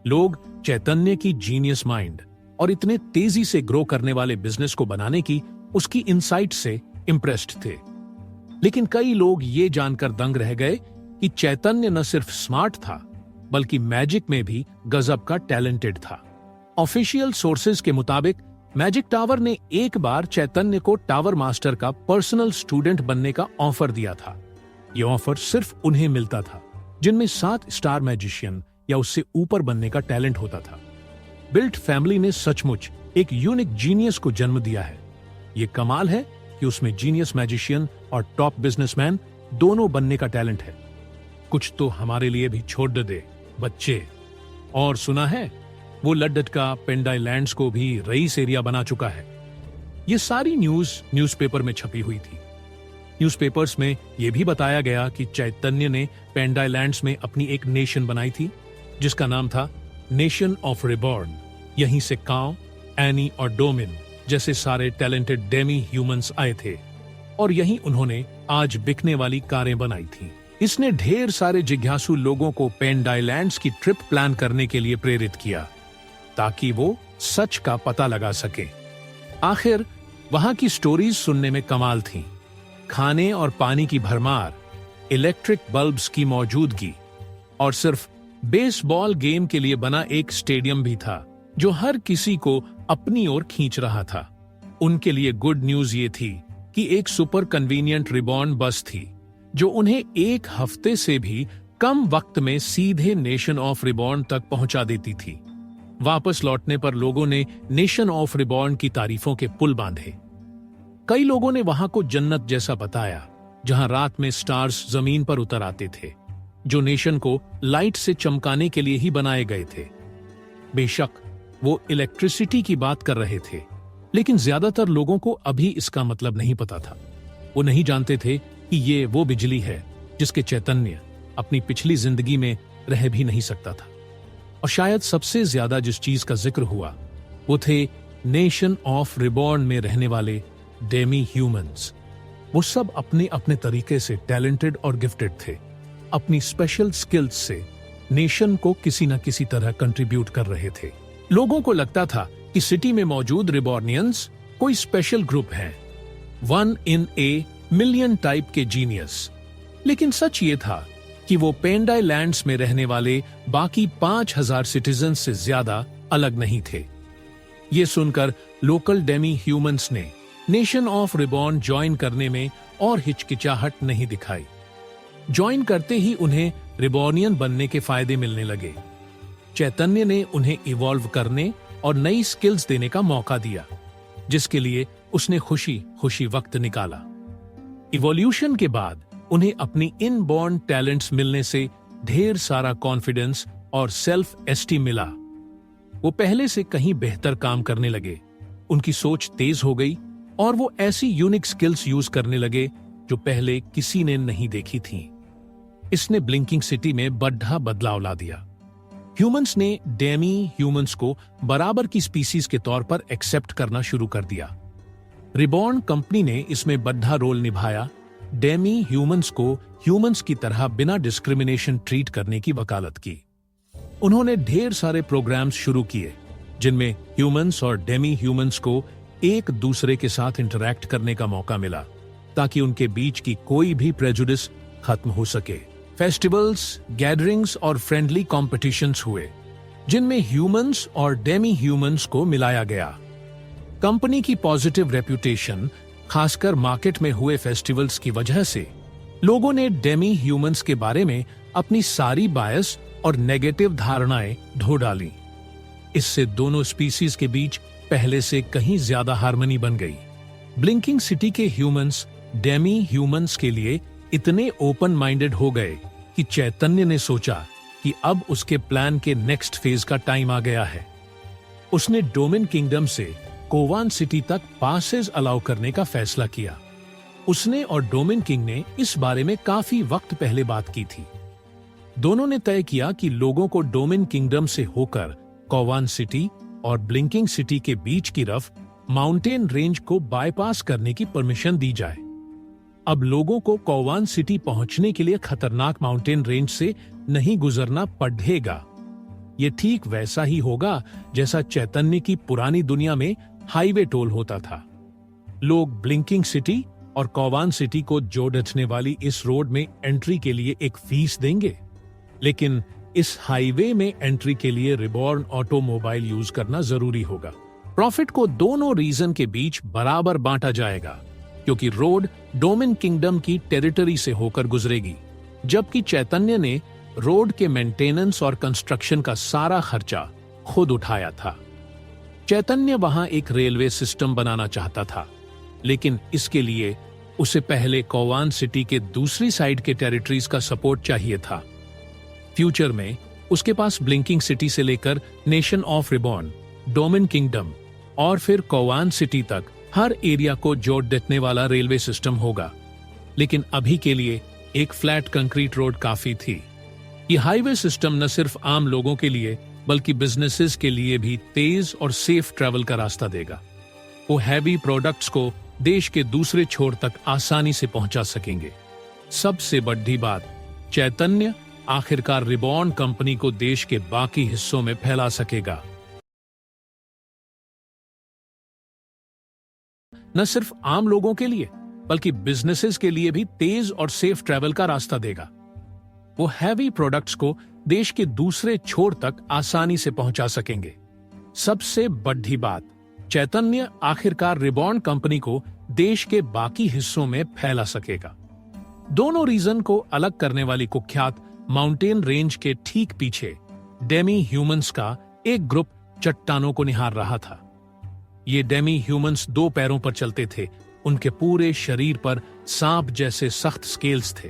लोग चैतन्य की जीनियस माइंड और इतने तेजी से ग्रो करने वाले बिजनेस को बनाने की उसकी इनसाइट से इम्प्रेस्ड थे। लेकिन कई लोग ये जानकर दंग रह गए कि चैतन्य न सिर्फ स्मार्ट था बल्कि मैजिक में भी गजब का टैलेंटेड था। ऑफिशियल सोर्सेज के मुताबिक मैजिक टावर ने एक बार चैतन्य को टावर मास्टर का पर्सनल स्टूडेंट बनने का ऑफर दिया था। यह ऑफर सिर्फ उन्हें मिलता था जिनमें 7 स्टार मैजिशियन या उससे ऊपर बनने का टैलेंट होता था। बिल्ट फैमिली ने सचमुच एक यूनिक जीनियस को जन्म दिया है। ये कमाल है कि उसमें जीनियस मैजिशियन और टॉप बिजनेसमैन दोनों बनने का टैलेंट है। कुछ तो हमारे लिए भी छोड़ दे बच्चे। और सुना है वो लड्डट का पेंडाई लैंड्स को भी रईस एरिया बना चुका है। ये सारी न्यूज़पेपर में छपी हुई थी। न्यूज़पेपर्स में यह भी बताया गया कि चैतन्य ने पेंडाई लैंड्स में अपनी एक नेशन बनाई थी जिसका नाम था नेशन ऑफ रिबॉर्न। यहीं से काव, एनी और डोमिन जैसे सारे टैलेंटेड डेमी ह्यूमंस आए थे और यहीं उन्होंने आज बिकने वाली कारें बनाई थी। इसने ढेर सारे जिज्ञासु लोगों को पेंडाई लैंड्स की ट्रिप प्लान करने के लिए प्रेरित किया ताकि वो सच का पता लगा सके। आखिर वहां की स्टोरीज सुनने में कमाल थी। खाने और पानी की भरमार, इलेक्ट्रिक बल्ब्स की मौजूदगी और सिर्फ बेसबॉल गेम के लिए बना एक स्टेडियम भी था जो हर किसी को अपनी ओर खींच रहा था। उनके लिए गुड न्यूज ये थी कि एक सुपर कन्वीनियंट रिबॉर्न बस थी जो उन्हें एक हफ्ते से भी कम वक्त में सीधे नेशन ऑफ रिबॉर्न तक पहुंचा देती थी। वापस लौटने पर लोगों ने नेशन ऑफ रिबॉर्न की तारीफों के पुल बांधे। कई लोगों ने वहां को जन्नत जैसा बताया जहां रात में स्टार्स जमीन पर उतर आते थे जो नेशन को लाइट से चमकाने के लिए ही बनाए गए थे। बेशक वो इलेक्ट्रिसिटी की बात कर रहे थे लेकिन ज्यादातर लोगों को अभी इसका मतलब नहीं पता था। वो नहीं जानते थे कि ये वो बिजली है जिसके चैतन्य अपनी पिछली जिंदगी में रह भी नहीं सकता था। और शायद सबसे ज्यादा जिस चीज का जिक्र हुआ वो थे नेशन ऑफ रिबॉर्न में रहने वाले डेमी ह्यूमंस। वो सब अपने अपने तरीके से टैलेंटेड और गिफ्टेड थे। अपनी स्पेशल स्किल्स से नेशन को किसी न किसी तरह कंट्रीब्यूट कर रहे थे। लोगों को लगता था कि सिटी में मौजूद रिबॉर्नियंस कोई स्पेशल ग्रुप हैं, 1 in a million टाइप के जीनियस। लेकिन सच ये था कि वो पेंडाई लैंड्स में रहने वाले बाकी 5000 सिटीजन से ज्यादा अलग नहीं थे। ये सुनकर लोकल डेमी ह्यूमंस ने नेशन ऑफ रिबॉर्न ज्वाइन करने में और हिचकिचाहट नहीं दिखाई। ज्वाइन करते ही उन्हें रिबॉर्नियन बनने के फायदे मिलने लगे। चैतन्य ने उन्हें इवॉल्व करने और नई स्किल्स देने का मौका दिया जिसके लिए उसने खुशी खुशी वक्त निकाला। इवोल्यूशन के बाद उन्हें अपनी इनबॉर्न टैलेंट्स मिलने से ढेर सारा कॉन्फिडेंस और सेल्फ एस्टीम मिला। वो पहले से कहीं बेहतर काम करने लगे। उनकी सोच तेज हो गई और वो ऐसी यूनिक स्किल्स यूज करने लगे जो पहले किसी ने नहीं देखी थी। इसने ब्लिंकिंग सिटी में बड़ा बदलाव ला दिया। ह्यूमंस ने डेमी ह्यूमंस को बराबर की स्पीसीज के तौर पर एक्सेप्ट करना शुरू कर दिया। रिबॉर्न कंपनी ने इसमें बड़ा रोल निभाया। डेमी ह्यूमंस को ह्यूमंस की तरह बिना डिस्क्रिमिनेशन ट्रीट करने की वकालत की। उन्होंने ढेर सारे प्रोग्राम्स शुरू किए जिनमें ह्यूमंस और डेमी ह्यूमंस को एक दूसरे के साथ इंटरैक्ट करने का मौका मिला ताकि उनके बीच की कोई भी प्रेजुडिस खत्म हो सके। फेस्टिवल्स, गैदरिंग्स और फ्रेंडली कॉम्पिटिशन्स हुए जिनमें ह्यूमंस और डेमी ह्यूमंस को मिलाया गया। कंपनी की पॉजिटिव रेप्यूटेशन, खासकर मार्केट में हुए फेस्टिवल्स की वजह से, लोगों ने डेमी ह्यूमंस के बारे में अपनी सारी बायस और नेगेटिव धारणाएं ढो डाली। इससे दोनों स्पीसीज के बीच पहले से कहीं ज्यादा हार्मनी बन गई। ब्लिंकिंग सिटी के ह्यूमंस डेमी ह्यूमंस के लिए इतने ओपन माइंडेड हो गए कि चैतन्य ने सोचा कि अब उसके प्लान के नेक्स्ट फेज का टाइम आ गया है। उसने डोमिन किंगडम से कोवान सिटी तक पासेस अलाउ करने का फैसला किया। उसने और डोमिन किंग ने इस बारे में काफी वक्त पहले बात की थी। दोनों ने तय किया कि लोगों को डोमिन किंगडम से होकर कोवान सिटी और ब्लिंकिंग सिटी के बीच की रफ माउंटेन रेंज को बाईपास करने की परमिशन दी जाए। अब लोगों को कोवान सिटी पहुंचने के लिए खतरनाक माउंटेन रेंज से नहीं गुजरना पड़ेगा। ये ठीक वैसा ही होगा जैसा चैतन्य की पुरानी दुनिया में हाईवे टोल होता था। लोग ब्लिंकिंग सिटी और कोवान सिटी को जोड़ने वाली इस रोड में एंट्री के लिए एक फीस देंगे, लेकिन इस हाईवे में एंट्री के लिए रिबॉर्न ऑटोमोबाइल यूज करना जरूरी होगा। प्रॉफिट को दोनों रीजन के बीच बराबर बांटा जाएगा, क्योंकि रोड डोमिन किंगडम की टेरिटरी से होकर गुजरेगी, जबकि चैतन्य ने रोड के मेंटेनेंस और कंस्ट्रक्शन का सारा खर्चा खुद उठाया था। चैतन्य वहां एक रेलवे सिस्टम बनाना चाहता था, लेकिन इसके लिए उसे पहले कोवान सिटी के दूसरी साइड के टेरिटरीज का सपोर्ट चाहिए था। फ्यूचर में उसके पास ब्लिंकिंग सिटी से लेकर nation of reborn, domain kingdom और फिर कोवान सिटी तक हर एरिया को जोड़ देने वाला रेलवे सिस्टम होगा। लेकिन अभी के लिए एक फ्लैट कंक्रीट रोड काफी थी। ये हाईवे सिस्टम न सिर्फ आम लोगों के लिए बल्कि बिजनेसेस के लिए भी तेज और सेफ ट्रैवल का रास्ता देगा। वो हैवी प्रोडक्ट्स को देश के दूसरे छोर तक आसानी से पहुंचा सकेंगे। सबसे बड़ी बात, चैतन्य आखिरकार रिबॉर्न कंपनी को देश के बाकी हिस्सों में फैला सकेगा। न सिर्फ आम लोगों के लिए बल्कि बिजनेसेस के लिए भी तेज और सेफ ट्रैवल का रास्ता देगा। वो हैवी प्रोडक्ट्स को देश के दूसरे छोर तक आसानी से पहुंचा सकेंगे। सबसे बड़ी बात, चैतन्य आखिरकार रिबॉर्न कंपनी को देश के बाकी हिस्सों में फैला सकेगा। दोनों रीजन को अलग करने वाली कुख्यात माउंटेन रेंज के ठीक पीछे डेमी ह्यूमंस का एक ग्रुप चट्टानों को निहार रहा था। ये डेमी ह्यूमंस 2 पैरों पर चलते थे। उनके पूरे शरीर पर सांप जैसे सख्त स्केल्स थे।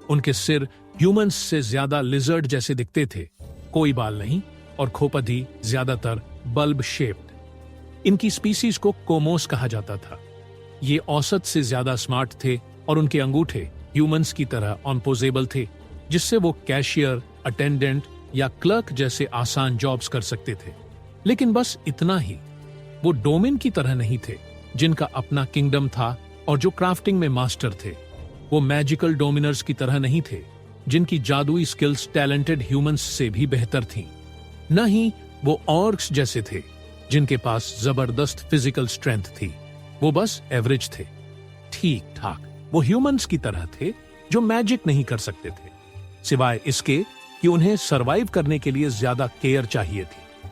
उनके सिर ह्यूमंस से ज्यादा लिजर्ड जैसे दिखते थे। कोई बाल नहीं और खोपड़ी ज्यादातर बल्ब शेप्ड। इनकी स्पीसीज को कोमोस कहा जाता था। ये औसत से ज्यादा स्मार्ट थे और उनके अंगूठे ह्यूमंस की तरह ऑनपोजेबल थे, जिससे वो कैशियर, अटेंडेंट या क्लर्क जैसे आसान जॉब्स कर सकते थे। लेकिन बस इतना ही। वो डोमिन की तरह नहीं थे, जिनका अपना किंगडम था और जो क्राफ्टिंग में मास्टर थे। वो मैजिकल डोमिनर्स की तरह नहीं थे, जिनकी जादुई स्किल्स टैलेंटेड ह्यूमंस से भी बेहतर थीं। न ही वो ऑर्क्स जैसे थे, जिनके पास जबरदस्त फिजिकल स्ट्रेंथ थी। वो बस एवरेज थे, ठीक ठाक। वो ह्यूमंस की तरह थे जो मैजिक नहीं कर सकते थे, सिवाय इसके कि उन्हें सरवाइव करने के लिए ज्यादा केयर चाहिए थी।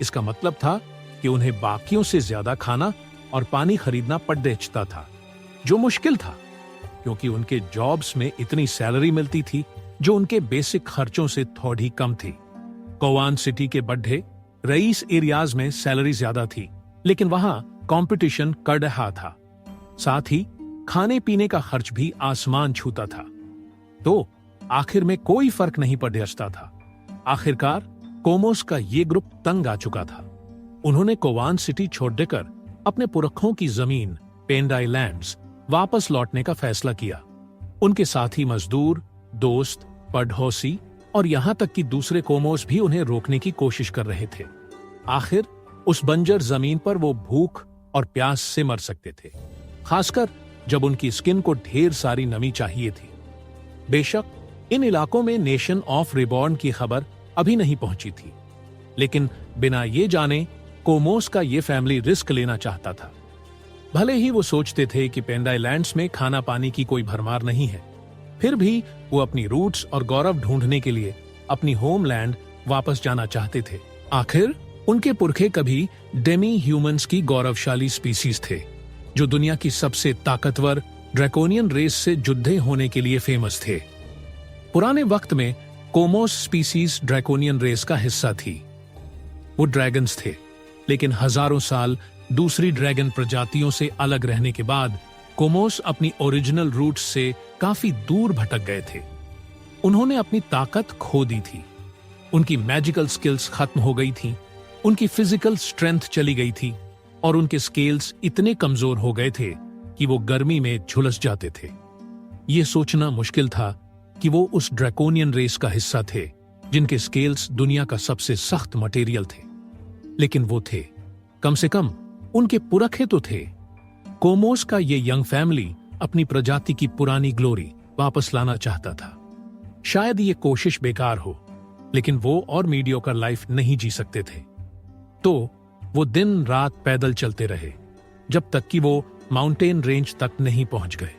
इसका मतलब था कि उन्हें बाकियों से ज्यादा खाना और पानी खरीदना पड़ता था, जो मुश्किल था क्योंकि उनके जॉब्स में इतनी सैलरी मिलती थी जो उनके बेसिक खर्चों से थोड़ी कम थी। कोवान सिटी के बड़े रईस एरियाज में सैलरी ज्यादा थी, लेकिन वहां कंपटीशन कर रहा था। साथ ही खाने पीने का खर्च भी आसमान छूता था। तो आखिर में कोई फर्क नहीं पड़ता था। आखिरकार कोमोस का ये ग्रुप तंग आ चुका था। उन्होंने कोवान सिटी छोड़ देकर अपने पुरखों की जमीन पेंडाई लैंड्स वापस लौटने का फैसला किया। उनके साथी मजदूर, दोस्त, पड़ोसी और यहां तक कि दूसरे कोमोस भी उन्हें रोकने की कोशिश कर रहे थे। आखिर उस बंजर जमीन पर वो भूख और प्यास से मर सकते थे, खासकर जब उनकी स्किन को ढेर सारी नमी चाहिए थी। बेशक इन इलाकों में नेशन ऑफ रिबॉर्न की खबर अभी नहीं पहुंची थी, लेकिन बिना ये जाने कोमोस का ये फैमिली रिस्क लेना चाहता था। भले ही वो सोचते थे कि पेंडाई लैंड्स में खाना पानी की कोई भरमार नहीं है, फिर भी वो अपनी रूट्स और गौरव ढूंढने के लिए अपनी होमलैंड वापस जाना चाहते थे। आखिर उनके पुरखे कभी डेमी ह्यूमंस की गौरवशाली स्पीसीज थे, जो दुनिया की सबसे ताकतवर ड्रैकोनियन रेस से युद्ध होने के लिए फेमस थे। पुराने वक्त में कोमोस स्पीसीज ड्रैकोनियन रेस का हिस्सा थी। वो ड्रैगन्स थे, लेकिन हजारों साल दूसरी ड्रैगन प्रजातियों से अलग रहने के बाद कोमोस अपनी ओरिजिनल रूट्स से काफी दूर भटक गए थे। उन्होंने अपनी ताकत खो दी थी, उनकी मैजिकल स्किल्स खत्म हो गई थी, उनकी फिजिकल स्ट्रेंथ चली गई थी और उनके स्केल्स इतने कमजोर हो गए थे कि वो गर्मी में झुलस जाते थे। ये सोचना मुश्किल था कि वो उस ड्रैकोनियन रेस का हिस्सा थे जिनके स्केल्स दुनिया का सबसे सख्त मटेरियल थे। लेकिन वो थे, कम से कम उनके पुरखे तो थे। कोमोस का ये यंग फैमिली अपनी प्रजाति की पुरानी ग्लोरी वापस लाना चाहता था। शायद ये कोशिश बेकार हो, लेकिन वो और मीडियोकर लाइफ नहीं जी सकते थे। तो वो दिन रात पैदल चलते रहे, जब तक कि वो माउंटेन रेंज तक नहीं पहुंच गए।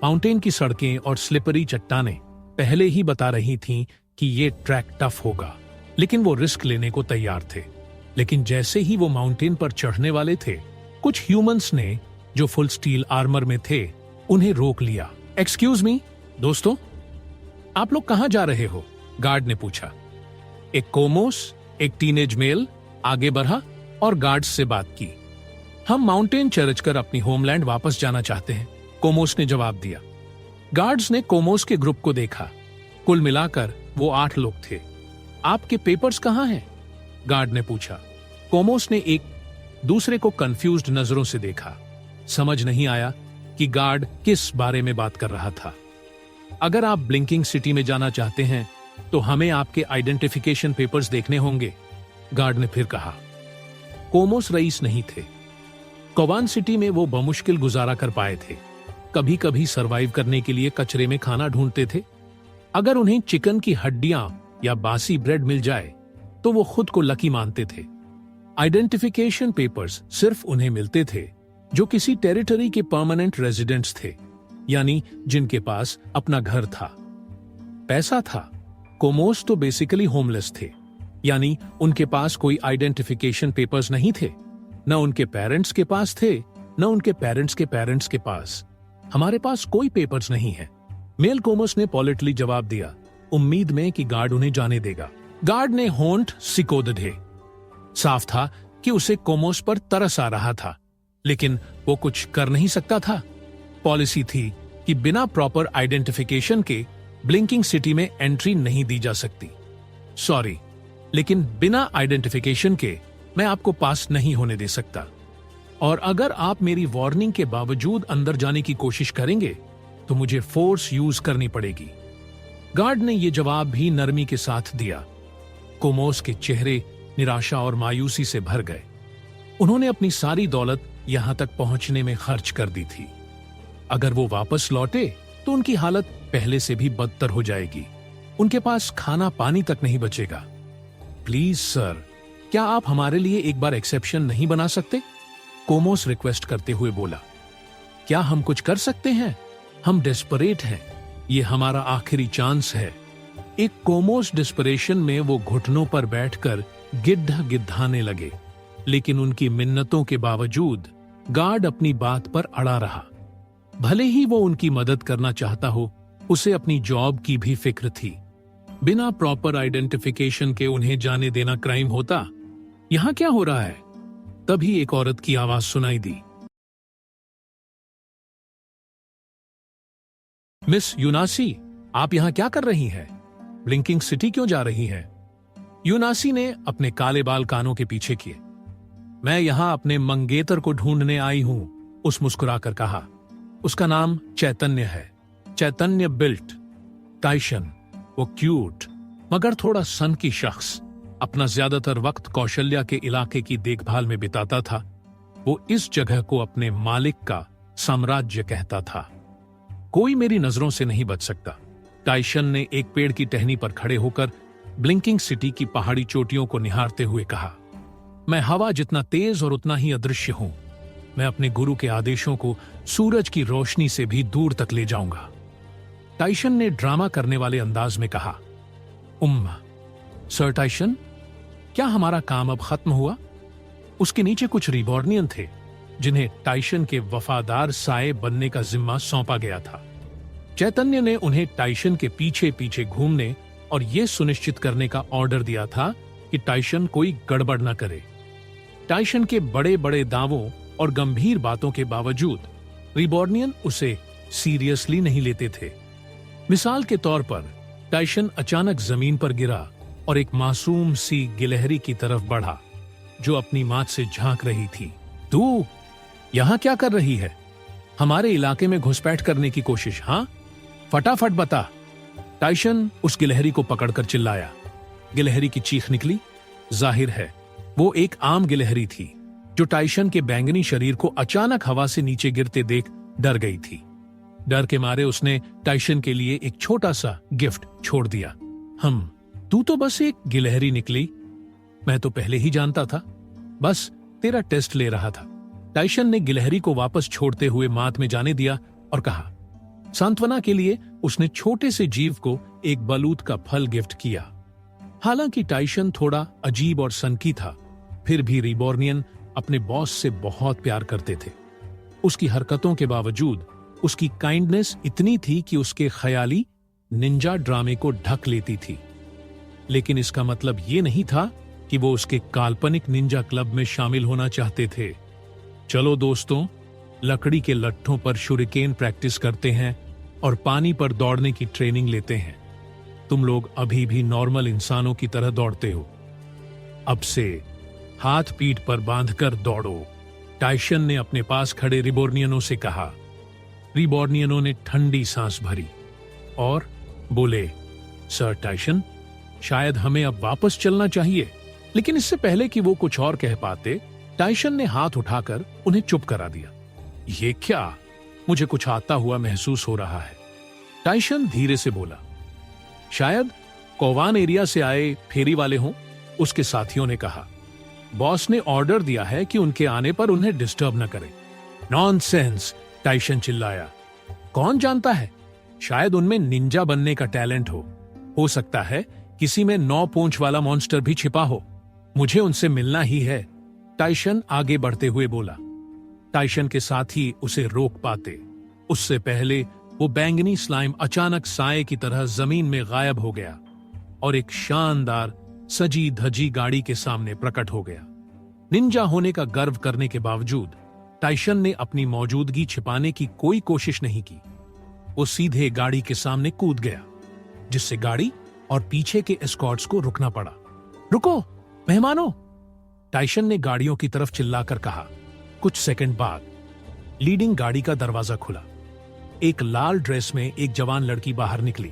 माउंटेन की सड़कें और स्लिपरी चट्टानें पहले ही बता रही थीं कि ये ट्रैक टफ होगा, लेकिन वो रिस्क लेने को तैयार थे। लेकिन जैसे ही वो माउंटेन पर चढ़ने वाले थे, कुछ ह्यूमंस ने जो फुल स्टील आर्मर में थे उन्हें रोक लिया। एक्सक्यूज मी दोस्तों, आप लोग कहां जा रहे हो? गार्ड ने पूछा। एक कोमोस, एक टीनेज मेल आगे बढ़ा और गार्ड्स से बात की। हम माउंटेन चरचकर अपनी होमलैंड वापस जाना चाहते हैं, कोमोस ने जवाब दिया। गार्ड्स ने कोमोस के ग्रुप को देखा। कुल मिलाकर वो 8 लोग थे। आपके पेपर्स कहां हैं? गार्ड ने पूछा। कोमोस ने एक दूसरे को कंफ्यूज्ड नजरों से देखा। समझ नहीं आया कि गार्ड किस बारे में बात कर रहा था। अगर आप ब्लिंकिंग सिटी में जाना चाहते हैं तो हमें आपके आइडेंटिफिकेशन पेपर्स देखने होंगे, गार्ड ने फिर कहा। कोमोस रईस नहीं थे। कोवान सिटी में वो बमुश्किल गुजारा कर पाए थे। कभी कभी सरवाइव करने के लिए कचरे में खाना ढूंढते थे। अगर उन्हें चिकन की हड्डियां या बासी ब्रेड मिल जाए तो वो खुद को लकी मानते थे। आइडेंटिफिकेशन पेपर्स सिर्फ उन्हें मिलते थे जो किसी टेरिटरी के परमानेंट रेजिडेंट्स थे, यानी जिनके पास अपना घर था, पैसा था। कोमोस तो बेसिकली होमलेस थे, यानी उनके पास कोई आइडेंटिफिकेशन पेपर्स नहीं थे। न उनके पेरेंट्स के पास थे, न उनके पेरेंट्स के पेरेंट्स के पास। हमारे पास कोई पेपर्स नहीं है, मेल कोमोस ने पॉलिटली जवाब दिया, उम्मीद में कि गार्ड उन्हें जाने देगा। गार्ड ने होंठ सिकोड़ दिए। साफ था कि उसे कोमोस पर तरस आ रहा था, लेकिन वो कुछ कर नहीं सकता था। पॉलिसी थी कि बिना प्रॉपर आइडेंटिफिकेशन के ब्लिंकिंग सिटी में एंट्री नहीं दी जा सकती। सॉरी, लेकिन बिना आइडेंटिफिकेशन के मैं आपको पास नहीं होने दे सकता, और अगर आप मेरी वार्निंग के बावजूद अंदर जाने की कोशिश करेंगे तो मुझे फोर्स यूज करनी पड़ेगी। गार्ड ने यह जवाब भी नरमी के साथ दिया। कोमोस के चेहरे निराशा और मायूसी से भर गए। उन्होंने अपनी सारी दौलत यहां तक पहुंचने में खर्च कर दी थी। अगर वो वापस लौटे तो उनकी हालत पहले से भी बदतर हो जाएगी। उनके पास खाना पानी तक नहीं बचेगा। प्लीज सर, क्या आप हमारे लिए एक बार एक्सेप्शन नहीं बना सकते? कोमोस रिक्वेस्ट करते हुए बोला। क्या हम कुछ कर सकते हैं? हम डेस्परेट हैं। ये हमारा आखिरी चांस है। एक कोमोस डिस्परेशन में वो घुटनों पर बैठकर गिद्ध गिद्धाने लगे, लेकिन उनकी मिन्नतों के बावजूद गार्ड अपनी बात पर अड़ा रहा। भले ही वो उनकी मदद करना चाहता हो, उसे अपनी जॉब की भी फिक्र थी। बिना प्रॉपर आइडेंटिफिकेशन के उन्हें जाने देना क्राइम होता। यहां क्या हो रहा है? तभी एक औरत की आवाज सुनाई दी। मिस यूनासी, आप यहां क्या कर रही हैं? ब्लिंकिंग सिटी क्यों जा रही हैं? यूनासी ने अपने काले बाल कानों के पीछे किए। मैं यहां अपने मंगेतर को ढूंढने आई हूं, उस मुस्कुराकर कहा। उसका नाम चैतन्य है, चैतन्य बिल्ट टाइशन। वो क्यूट मगर थोड़ा सन की शख्स, अपना ज्यादातर वक्त कौशल्या के इलाके की देखभाल में बिताता था। वो इस जगह को अपने मालिक का साम्राज्य कहता था। कोई मेरी नजरों से नहीं बच सकता। टाइशन ने एक पेड़ की टहनी पर खड़े होकर ब्लिंकिंग सिटी की पहाड़ी चोटियों को निहारते हुए कहा, मैं हवा जितना तेज और उतना ही अदृश्य हूं। मैं अपने गुरु के आदेशों को सूरज की रोशनी से भी दूर तक ले जाऊंगा। टाइशन ने ड्रामा करने वाले अंदाज में कहा। सर टाइशन, क्या हमारा काम अब खत्म हुआ? उसके नीचे कुछ रिबॉर्नियन थे जिन्हें टाइशन के वफादार साए बनने का जिम्मा सौंपा गया था। चैतन्य ने उन्हें टाइशन के पीछे पीछे घूमने और यह सुनिश्चित करने का ऑर्डर दिया था कि टाइशन कोई गड़बड़ न करे। टाइशन के बड़े बड़े दावों और गंभीर बातों के बावजूद रिबॉर्नियन उसे सीरियसली नहीं लेते थे। मिसाल के तौर पर टाइशन अचानक जमीन पर गिरा और एक मासूम सी गिलहरी की तरफ बढ़ा जो अपनी मां से झांक रही थी। तू यहां क्या कर रही है? हमारे इलाके में घुसपैठ करने की कोशिश? हां, फटाफट बता। टाइशन उस गिलहरी को पकड़कर चिल्लाया। गिलहरी की चीख निकली। जाहिर है वो एक आम गिलहरी थी जो टाइशन के बैंगनी शरीर को अचानक हवा से नीचे गिरते देख डर गई थी। डर के मारे उसने टाइशन के लिए एक छोटा सा गिफ्ट छोड़ दिया। तू तो बस एक गिलहरी निकली। मैं तो पहले ही जानता था, बस तेरा टेस्ट ले रहा था। टाइशन ने गिलहरी को वापस छोड़ते हुए मात में जाने दिया और कहा। सांत्वना के लिए उसने छोटे से जीव को एक बलूत का फल गिफ्ट किया। हालांकि टाइशन थोड़ा अजीब और सनकी था, फिर भी रिबॉर्नियन अपने बॉस से बहुत प्यार करते थे। उसकी हरकतों के बावजूद उसकी काइंडनेस इतनी थी कि उसके ख्याली निंजा ड्रामे को ढक लेती थी। लेकिन इसका मतलब ये नहीं था कि वो उसके काल्पनिक निंजा क्लब में शामिल होना चाहते थे। चलो दोस्तों, लकड़ी के लट्ठों पर शुरिकेन प्रैक्टिस करते हैं और पानी पर दौड़ने की ट्रेनिंग लेते हैं। तुम लोग अभी भी नॉर्मल इंसानों की तरह दौड़ते हो। अब से हाथ पीठ पर बांधकर दौड़ो, टाइशन ने अपने पास खड़े रिबोर्नियनों से कहा। रिबोर्नियनों ने ठंडी सांस भरी और बोले, सर टाइशन, शायद हमें अब वापस चलना चाहिए। लेकिन इससे पहले कि वो कुछ और कह पाते, टाइशन ने हाथ उठाकर उन्हें चुप करा दिया। ये क्या? मुझे कुछ आता हुआ महसूस हो रहा है, टाइशन धीरे से बोला। शायद कोवान एरिया से आए फेरी वाले हों, उसके साथियों ने कहा। बॉस ने ऑर्डर दिया है कि उनके आने पर उन्हें डिस्टर्ब न करें। नॉनसेंस, टाइशन चिल्लाया। कौन जानता है, शायद उनमें निंजा बनने का टैलेंट हो सकता है किसी में 9 पूंछ वाला मॉन्स्टर भी छिपा हो। मुझे उनसे मिलना ही है, टाइशन आगे बढ़ते हुए बोला। टाइशन के साथी उसे रोक पाते, उससे पहले वो बैंगनी स्लाइम अचानक साए की तरह जमीन में गायब हो गया और एक शानदार सजी धजी गाड़ी के सामने प्रकट हो गया। निंजा होने का गर्व करने के बावजूद टाइशन ने अपनी मौजूदगी छिपाने की कोई कोशिश नहीं की। वो सीधे गाड़ी के सामने कूद गया, जिससे गाड़ी और पीछे के एस्कॉर्ट्स को रुकना पड़ा। रुको मेहमानों, टाइशन ने गाड़ियों की तरफ चिल्लाकर कहा। कुछ सेकंड बाद लीडिंग गाड़ी का दरवाजा खुला। एक लाल ड्रेस में एक जवान लड़की बाहर निकली।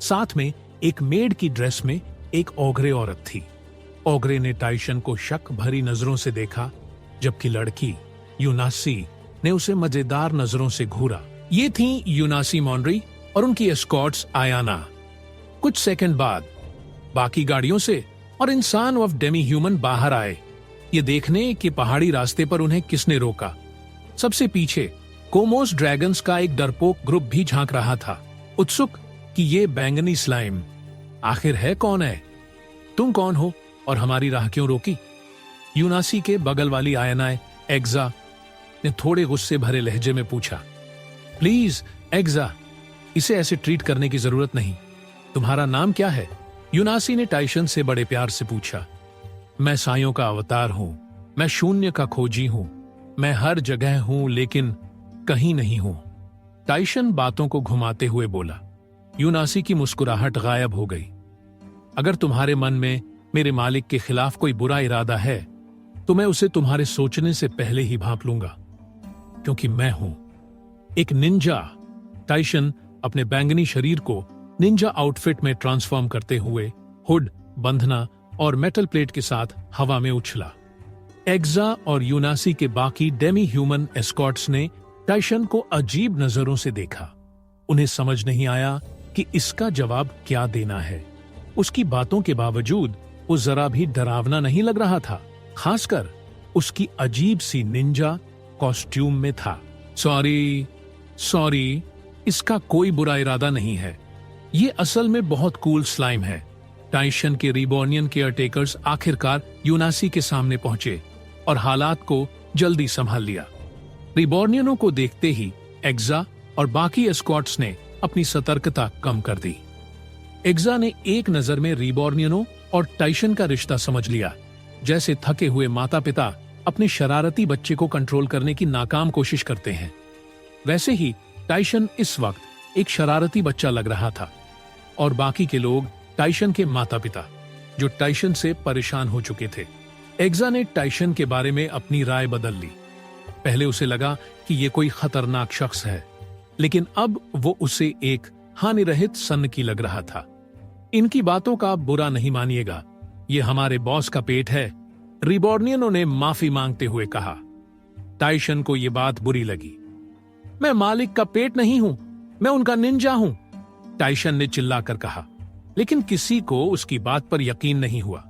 साथ में एक मेड की ड्रेस में एक ओगरे औरत थी। ओगरे ने टाइशन को शक भरी नजरों से देखा, जबकि लड़की यूनासी ने उसे मजेदार नजरों से घूरा। ये थी यूनासी मॉनरी और उनकी एस्कॉर्ट्स आयाना। कुछ सेकंड बाद बाकी गाड़ियों से और इंसान ऑफ डेमी ह्यूमन बाहर आए, ये देखने कि पहाड़ी रास्ते पर उन्हें किसने रोका। सबसे पीछे कोमोस ड्रैगन्स का एक डरपोक ग्रुप भी झांक रहा था, उत्सुक कि ये बैंगनी स्लाइम आखिर है कौन है। तुम कौन हो और हमारी राह क्यों रोकी? यूनासी के बगल वाली आयनाए एग्जा ने थोड़े गुस्से भरे लहजे में पूछा। प्लीज एग्जा, इसे ऐसे ट्रीट करने की जरूरत नहीं। तुम्हारा नाम क्या है? यूनासी ने टाइशन से बड़े प्यार से पूछा। मैं सायों का अवतार हूं, मैं शून्य का खोजी हूं, मैं हर जगह हूं लेकिन कहीं नहीं हूं, टाइशन बातों को घुमाते हुए बोला। यूनासी की मुस्कुराहट गायब हो गई। अगर तुम्हारे मन में मेरे मालिक के खिलाफ कोई बुरा इरादा है तो मैं उसे तुम्हारे सोचने से पहले ही भांप लूंगा, क्योंकि मैं हूं एक निंजा। टाइशन अपने बैंगनी शरीर को निंजा आउटफिट में ट्रांसफॉर्म करते हुए हुड, बंधना और मेटल प्लेट के साथ हवा में उछला। एग्जा और यूनासी के बाकी डेमी ह्यूमन एस्कॉर्ट्स ने टाइशन को अजीब नजरों से देखा। उन्हें समझ नहीं आया कि इसका जवाब क्या देना है। उसकी बातों के बावजूद वो जरा भी डरावना नहीं लग रहा था, खासकर उसकी अजीब सी निंजा कॉस्ट्यूम में था। सॉरी, इसका कोई बुरा इरादा नहीं है। ये असल में बहुत कूल स्लाइम है। टाइशन के रिबॉर्नियन केयरटेकर्स आखिरकार यूनासी के सामने पहुंचे और हालात को जल्दी संभाल लिया। रिबॉर्नियनों को देखते ही एग्जा और बाकी एस्कॉर्ट्स ने अपनी सतर्कता कम कर दी। एग्जा ने एक नजर में रिबॉर्नियनों और टाइशन का रिश्ता समझ लिया, जैसे थके हुए माता पिता अपने शरारती बच्चे को कंट्रोल करने की नाकाम कोशिश करते हैं। वैसे ही टाइशन इस वक्त एक शरारती बच्चा लग रहा था और बाकी के लोग टाइशन के माता पिता, जो टाइशन से परेशान हो चुके थे। एग्जा ने टाइशन के बारे में अपनी राय बदल ली। पहले उसे लगा कि ये कोई खतरनाक शख्स है, लेकिन अब वो उसे एक हानिरहित सन्न लग रहा था। इनकी बातों का बुरा नहीं मानिएगा, ये हमारे बॉस का पेट है, रिबॉर्नियनों ने माफी मांगते हुए कहा। टाइशन को यह बात बुरी लगी। मैं मालिक का पेट नहीं हूं, मैं उनका निंजा हूं, टाइशन ने चिल्लाकर कहा। लेकिन किसी को उसकी बात पर यकीन नहीं हुआ,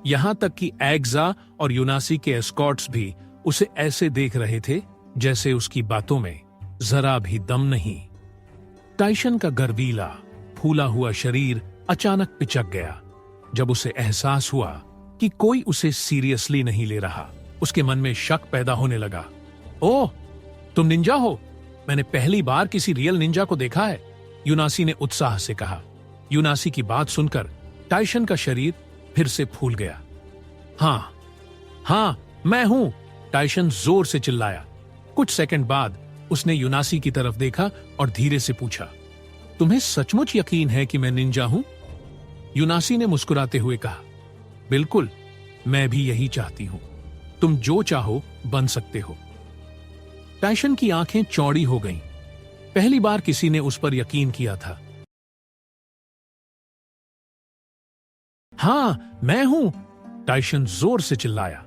यहां तक कि एग्जा और यूनासी के एस्कॉर्ट्स भी उसे ऐसे देख रहे थे जैसे उसकी बातों में जरा भी दम नहीं। टाइशन का गर्वीला, फूला हुआ शरीर अचानक पिचक गया जब उसे एहसास हुआ कि कोई उसे सीरियसली नहीं ले रहा। उसके मन में शक पैदा होने लगा। ओह, तुम निंजा हो? मैंने पहली बार किसी रियल निंजा को देखा है, यूनासी ने उत्साह से कहा। यूनासी की बात सुनकर टाइशन का शरीर फिर से फूल गया। हाँ हाँ, मैं हूं, टाइशन जोर से चिल्लाया। कुछ सेकंड बाद उसने यूनासी की तरफ देखा और धीरे से पूछा, तुम्हें सचमुच यकीन है कि मैं निंजा हूं? यूनासी ने मुस्कुराते हुए कहा, बिल्कुल, मैं भी यही चाहती हूं। तुम जो चाहो बन सकते हो। टाइशन की आंखें चौड़ी हो गईं। पहली बार किसी ने उस पर यकीन किया था। हां, मैं हूं, टाइशन जोर से चिल्लाया।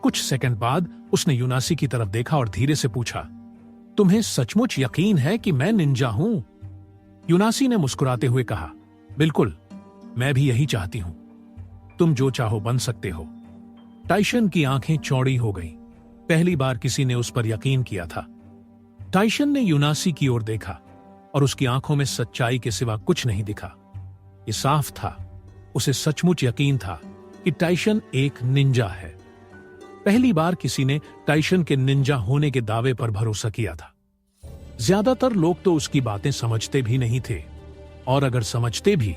कुछ सेकंड बाद उसने यूनासी की तरफ देखा और धीरे से पूछा, तुम्हें सचमुच यकीन है कि मैं निंजा हूं? यूनासी ने मुस्कुराते हुए कहा, बिल्कुल, मैं भी यही चाहती हूं। तुम जो चाहो बन सकते हो। टाइशन की आंखें चौड़ी हो गईं। पहली बार किसी ने उस पर यकीन किया था। टाइशन ने यूनासी की ओर देखा और उसकी आंखों में सच्चाई के सिवा कुछ नहीं दिखा। ये साफ था, उसे सचमुच यकीन था कि टाइशन एक निंजा है। पहली बार किसी ने टाइशन के निंजा होने के दावे पर भरोसा किया था। ज्यादातर लोग तो उसकी बातें समझते भी नहीं थे, और अगर समझते भी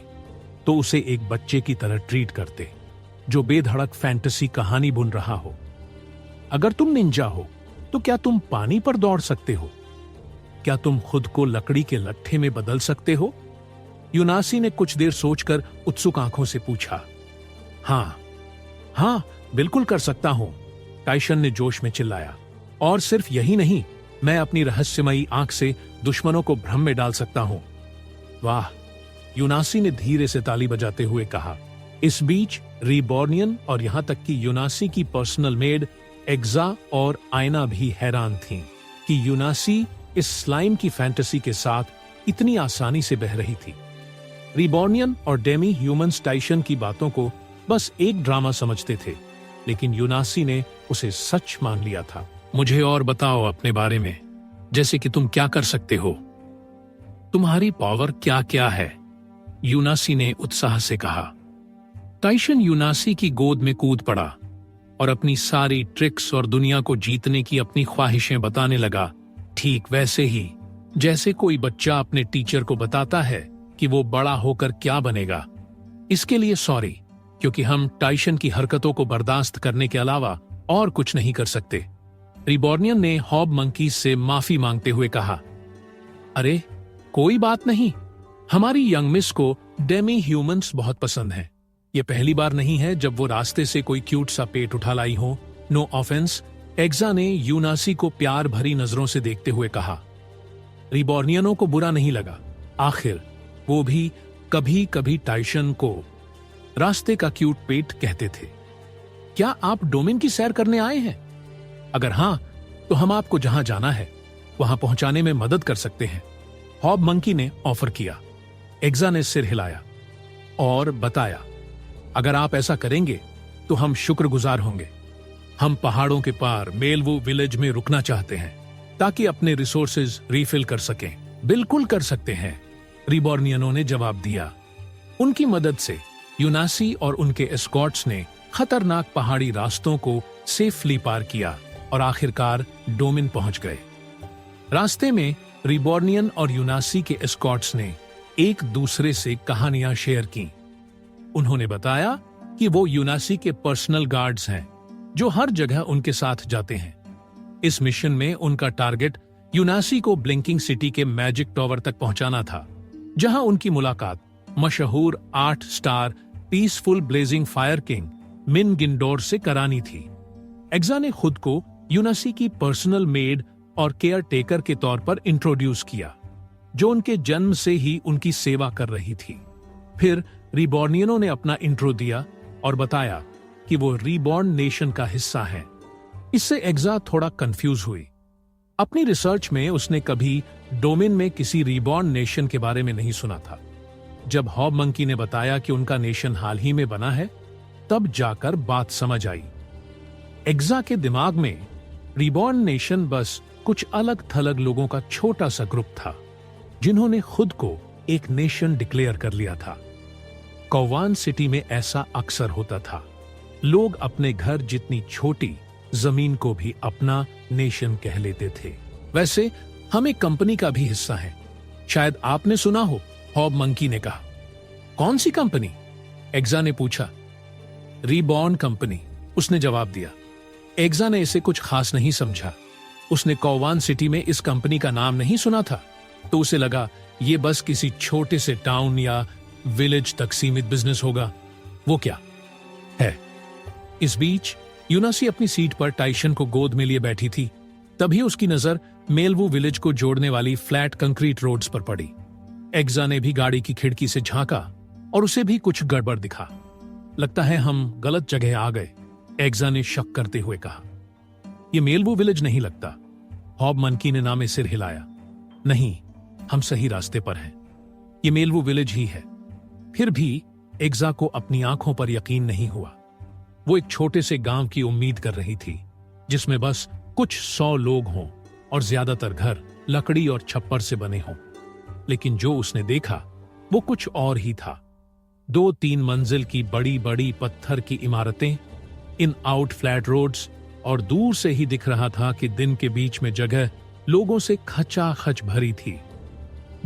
तो उसे एक बच्चे की तरह ट्रीट करते जो बेधड़क फैंटेसी कहानी बुन रहा हो। अगर तुम निंजा हो तो क्या तुम पानी पर दौड़ सकते हो? क्या तुम खुद को लकड़ी के लट्ठे में बदल सकते हो? यूनासी ने कुछ देर सोचकर उत्सुक आंखों से पूछा। हां, बिल्कुल कर सकता हूं, टाइशन ने जोश में चिल्लाया। और सिर्फ यही नहीं, मैं अपनी रहस्यमयी आंख से दुश्मनों को भ्रम में डाल सकता हूं। वाह, यूनासी ने धीरे से ताली बजाते हुए कहा। इस बीच रीबॉर्नियन और यहां तक कि यूनासी की पर्सनल मेड एग्जा और आयना भी हैरान थीं कि यूनासी इस स्लाइम की फैंटेसी के साथ इतनी आसानी से बह रही थी। रीबॉर्नियन और डेमी ह्यूमंस टाइशन की बातों को बस एक ड्रामा समझते थे, लेकिन यूनासी ने उसे सच मान लिया था। मुझे और बताओ अपने बारे में, जैसे कि तुम क्या कर सकते हो, तुम्हारी पावर क्या क्या है, यूनासी ने उत्साह से कहा। टाइशन यूनासी की गोद में कूद पड़ा और अपनी सारी ट्रिक्स और दुनिया को जीतने की अपनी ख्वाहिशें बताने लगा, ठीक वैसे ही जैसे कोई बच्चा अपने टीचर को बताता है कि वो बड़ा होकर क्या बनेगा। इसके लिए सॉरी, क्योंकि हम टाइशन की हरकतों को बर्दाश्त करने के अलावा और कुछ नहीं कर सकते। रिबॉर्नियन ने हॉब मंकीज से माफी मांगते हुए कहा, अरे कोई बात नहीं, हमारी यंग मिस को डेमी ह्यूमंस बहुत पसंद है। ये पहली बार नहीं है जब वो रास्ते से कोई क्यूट सा पेट उठा लाई हो। नो ऑफेंस, एग्जा ने यूनासी को प्यार भरी नजरों से देखते हुए कहा। रिबॉर्नियनों को बुरा नहीं लगा, आखिर वो भी कभी कभी टाइशन को रास्ते का क्यूट पेट कहते थे। क्या आप डोमिन की सैर करने आए हैं? अगर हां, तो हम आपको जहां जाना है वहां पहुंचाने में मदद कर सकते हैं, हॉब मंकी ने ऑफर किया। एग्जा ने सिर हिलाया और बताया, अगर आप ऐसा करेंगे तो हम शुक्रगुजार होंगे। हम पहाड़ों के पार मेलवू विलेज में रुकना चाहते हैं ताकि अपने रिसोर्सेज रीफिल कर सकें। बिल्कुल कर सकते हैं, रिबॉर्नियनों ने जवाब दिया। उनकी मदद से यूनासी और उनके एस्कॉर्ट्स ने खतरनाक पहाड़ी रास्तों को सेफली पार किया और आखिरकार डोमिन पहुंच गए। रास्ते में रिबॉर्नियन और यूनासी के एस्कॉर्ट्स ने एक दूसरे से कहानियां शेयर की। उन्होंने बताया कि वो यूनासी के पर्सनल गार्ड्स हैं जो हर जगह उनके साथ जाते हैं। इस मिशन में उनका टारगेट यूनासी को ब्लिंकिंग सिटी के मैजिक टावर तक पहुंचाना था, जहां उनकी मुलाकात मशहूर 8 star peaceful blazing fire king मिन गिंडोर से करानी थी। एग्जा ने खुद को यूनासी की पर्सनल मेड और केयर टेकर के तौर पर इंट्रोड्यूस किया, जो उनके जन्म से ही उनकी सेवा कर रही थी। फिर रिबॉर्नियनों ने अपना इंट्रो दिया और बताया कि वो रीबॉर्न नेशन का हिस्सा हैं। इससे एग्जा थोड़ा कंफ्यूज हुई। अपनी रिसर्च में उसने कभी डोमिन में किसी रीबॉर्न नेशन के बारे में नहीं सुना था। जब हॉब मंकी ने बताया कि उनका नेशन हाल ही में बना है, तब जाकर बात समझ आई। एग्जा के दिमाग में रीबॉर्न नेशन बस कुछ अलग थलग लोगों का छोटा सा ग्रुप था, जिन्होंने खुद को एक नेशन डिक्लेयर कर लिया था। कौवान सिटी में ऐसा अक्सर होता था। लोग अपने घर जितनी छोटी जमीन को भी अपना नेशन कह लेते थे। वैसे हम एक कंपनी का भी हिस्सा हैं। शायद आपने सुना हो, हॉब मंकी ने कहा। कौन सी कंपनी? एग्जा ने पूछा। रीबॉर्न कंपनी, उसने जवाब दिया। एग्जा ने इसे कुछ खास नहीं समझा। उसने कौवान सिटी में इस कंपनी का नाम नहीं सुना था, तो उसे लगा ये बस किसी छोटे से टाउन या विलेज तक सीमित बिजनेस होगा। वो क्या है? इस बीच यूनासी अपनी सीट पर टाइशन को गोद में लिए बैठी थी। तभी उसकी नजर मेलवू विलेज को जोड़ने वाली फ्लैट कंक्रीट रोड्स पर पड़ी। एग्जा ने भी गाड़ी की खिड़की से झांका और उसे भी कुछ गड़बड़ दिखा। लगता है हम गलत जगह आ गए, एग्जा ने शक करते हुए कहा। यह मेलवू विलेज नहीं लगता। हॉब मंकी ने नामे सिर हिलाया। नहीं, हम सही रास्ते पर हैं। ये मेलवू विलेज ही है। फिर भी एग्जा को अपनी आंखों पर यकीन नहीं हुआ। वो एक छोटे से गांव की उम्मीद कर रही थी, जिसमें बस कुछ 100 लोग हों और ज्यादातर घर लकड़ी और छप्पर से बने हों। लेकिन जो उसने देखा वो कुछ और ही था। 2-3 मंजिल की बड़ी बड़ी पत्थर की इमारतें, इन आउट फ्लैट रोड्स, और दूर से ही दिख रहा था कि दिन के बीच में जगह लोगों से खचाखच भरी थी।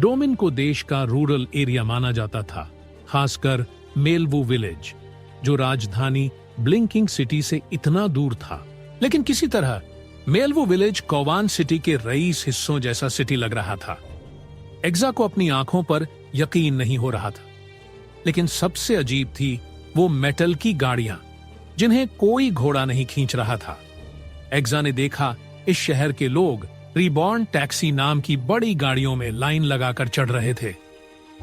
डोमिन को देश का रूरल एरिया माना जाता था, खासकर मेलवू विलेज, जो राजधानी ब्लिंकिंग सिटी से इतना दूर था। लेकिन किसी तरह मेलवू विलेज कौवान सिटी के रईस हिस्सों जैसा सिटी लग रहा था। एग्जा को अपनी आंखों पर यकीन नहीं हो रहा था। लेकिन सबसे अजीब थी वो मेटल की गाड़ियां, जिन्हें कोई घोड़ा नहीं खींच रहा था। एग्जा ने देखा इस शहर के लोग रीबॉर्न टैक्सी नाम की बड़ी गाड़ियों में लाइन लगाकर चढ़ रहे थे।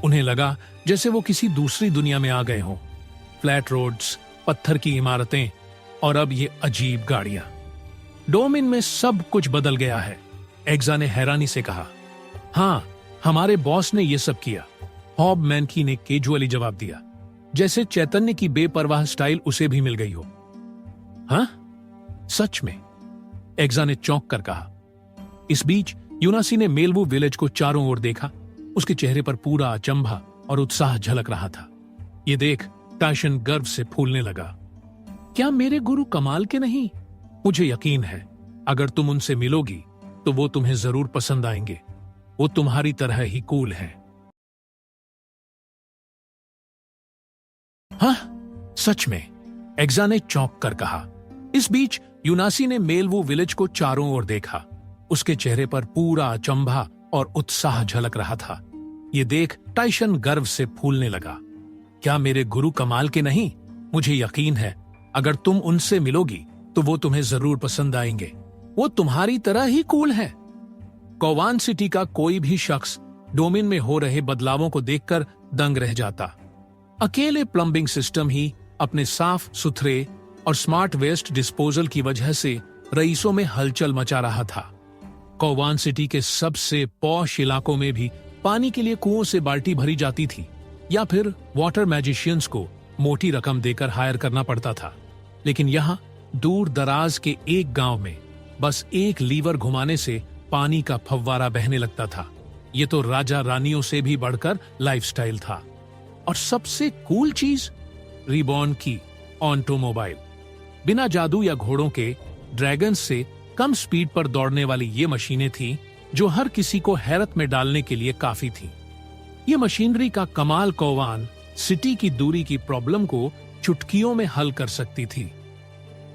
उन्हें लगा जैसे वो किसी दूसरी दुनिया में आ गए हों। फ्लैट रोड्स, पत्थर की इमारतें और अब ये अजीब गाड़ियां। डोमिन में सब कुछ बदल गया है, एग्जा ने हैरानी से कहा। हां, हमारे बॉस ने यह सब किया, हॉब मैनकी ने कैजुअली जवाब दिया, जैसे चैतन्य की बेपरवाह स्टाइल उसे भी मिल गई हो। हां, सच में? एग्जा ने चौंक कर कहा। इस बीच यूनासी ने मेलवू विलेज को चारों ओर देखा। उसके चेहरे पर पूरा अचंभा और उत्साह झलक रहा था। ये देख टाइशन गर्व से फूलने लगा। क्या मेरे गुरु कमाल के नहीं? मुझे यकीन है अगर तुम उनसे मिलोगी तो वो तुम्हें जरूर पसंद आएंगे। वो तुम्हारी तरह ही कूल हैं। हाँ, सच में? एग्जा ने चौंक कर कहा। इस बीच यूनासी ने मेलवू विलेज को चारों ओर देखा। उसके चेहरे पर पूरा अचंभा और उत्साह झलक रहा था। ये देख टाइशन गर्व से फूलने लगा। क्या मेरे गुरु कमाल के नहीं? मुझे यकीन है अगर तुम उनसे मिलोगी तो वो तुम्हें जरूर पसंद आएंगे। वो तुम्हारी तरह ही कूल है। कौवान सिटी का कोई भी शख्स डोमिन में हो रहे बदलावों को देखकर दंग रह जाता। अकेले प्लम्बिंग सिस्टम ही अपने साफ सुथरे और स्मार्ट वेस्ट डिस्पोजल की वजह से रईसों में हलचल मचा रहा था। कौवान सिटी के सबसे पॉश इलाकों में भी पानी के लिए कुओं से बाल्टी भरी जाती थी या फिर वाटर मैजिशियंस को मोटी रकम देकर हायर करना पड़ता था। लेकिन यहाँ दूर दराज के एक गांव में बस एक लीवर घुमाने से पानी का फव्वारा बहने लगता था। ये तो राजा रानियों से भी बढ़कर लाइफस्टाइल था। और सबसे कूल चीज, रीबॉर्न की ऑटोमोबाइल। बिना जादू या घोड़ों के ड्रैगन से कम स्पीड पर दौड़ने वाली ये मशीनें थीं जो हर किसी को हैरत में डालने के लिए काफी थीं। ये मशीनरी का कमाल कौवान सिटी की दूरी की प्रॉब्लम को चुटकियों में हल कर सकती थी।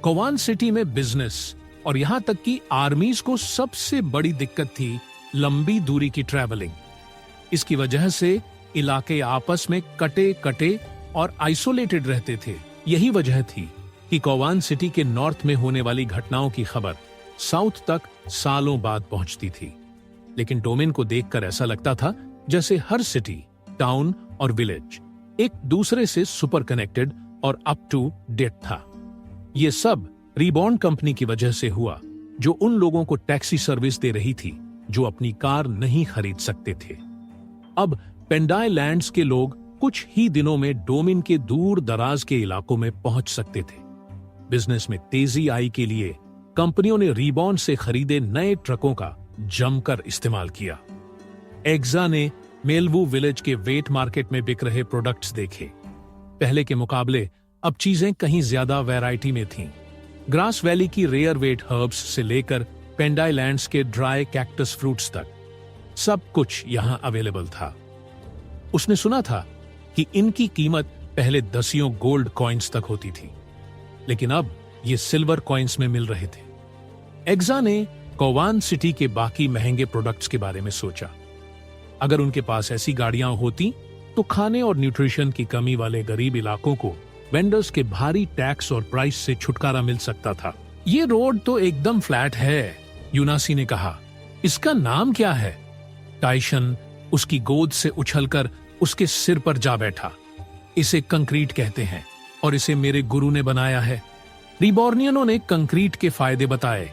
कौवान सिटी में बिजनेस और यहां तक कि आर्मीज को सबसे बड़ी दिक्कत थी लंबी दूरी की ट्रैवलिंग। इसकी वजह से इलाके आपस में कटे कटे और आइसोलेटेड रहते थे। यही वजह थी कि कौवान सिटी के नॉर्थ में होने वाली घटनाओं की खबर साउथ तक सालों बाद पहुंचती थी। लेकिन डोमिन को देखकर ऐसा लगता था जैसे हर सिटी, टाउन और विलेज एक दूसरे से सुपर कनेक्टेड और अप टू डेट था। यह सब रीबॉर्न कंपनी की वजह से हुआ, जो उन लोगों को टैक्सी सर्विस दे रही थी जो अपनी कार नहीं खरीद सकते थे। अब पेंडाई लैंड्स के लोग कुछ ही दिनों में डोमिन के दूर दराज के इलाकों में पहुंच सकते थे। बिजनेस में तेजी आई के लिए कंपनियों ने रीबॉर्न से खरीदे नए ट्रकों का जमकर इस्तेमाल किया। एग्जा ने मेलवू विलेज के वेट मार्केट में बिक रहे प्रोडक्ट्स देखे। पहले के मुकाबले अब चीजें कहीं ज्यादा वैरायटी में थीं। ग्रास वैली की रेयर वेट हर्ब्स से लेकर पेंडाईलैंड्स के ड्राई कैक्टस फ्रूट्स तक सब कुछ यहां अवेलेबल था। उसने सुना था कि इनकी कीमत पहले दसियों गोल्ड कॉइन्स तक होती थी, लेकिन अब ये सिल्वर कॉइन्स में मिल रहे थे। एग्जा ने कोवान सिटी के बाकी महंगे प्रोडक्ट्स के बारे में सोचा। अगर उनके पास ऐसी गाड़ियां होती तो खाने और न्यूट्रिशन की कमी वाले गरीब इलाकों को वेंडर्स के भारी टैक्स और प्राइस से छुटकारा मिल सकता था। ये रोड तो एकदम फ्लैट है, यूनासी ने कहा। इसका नाम क्या है? टाइशन उसकी गोद से उछलकर उसके सिर पर जा बैठा। इसे कंक्रीट कहते हैं और इसे मेरे गुरु ने बनाया है। रिबॉर्नियनों ने कंक्रीट के फायदे बताए,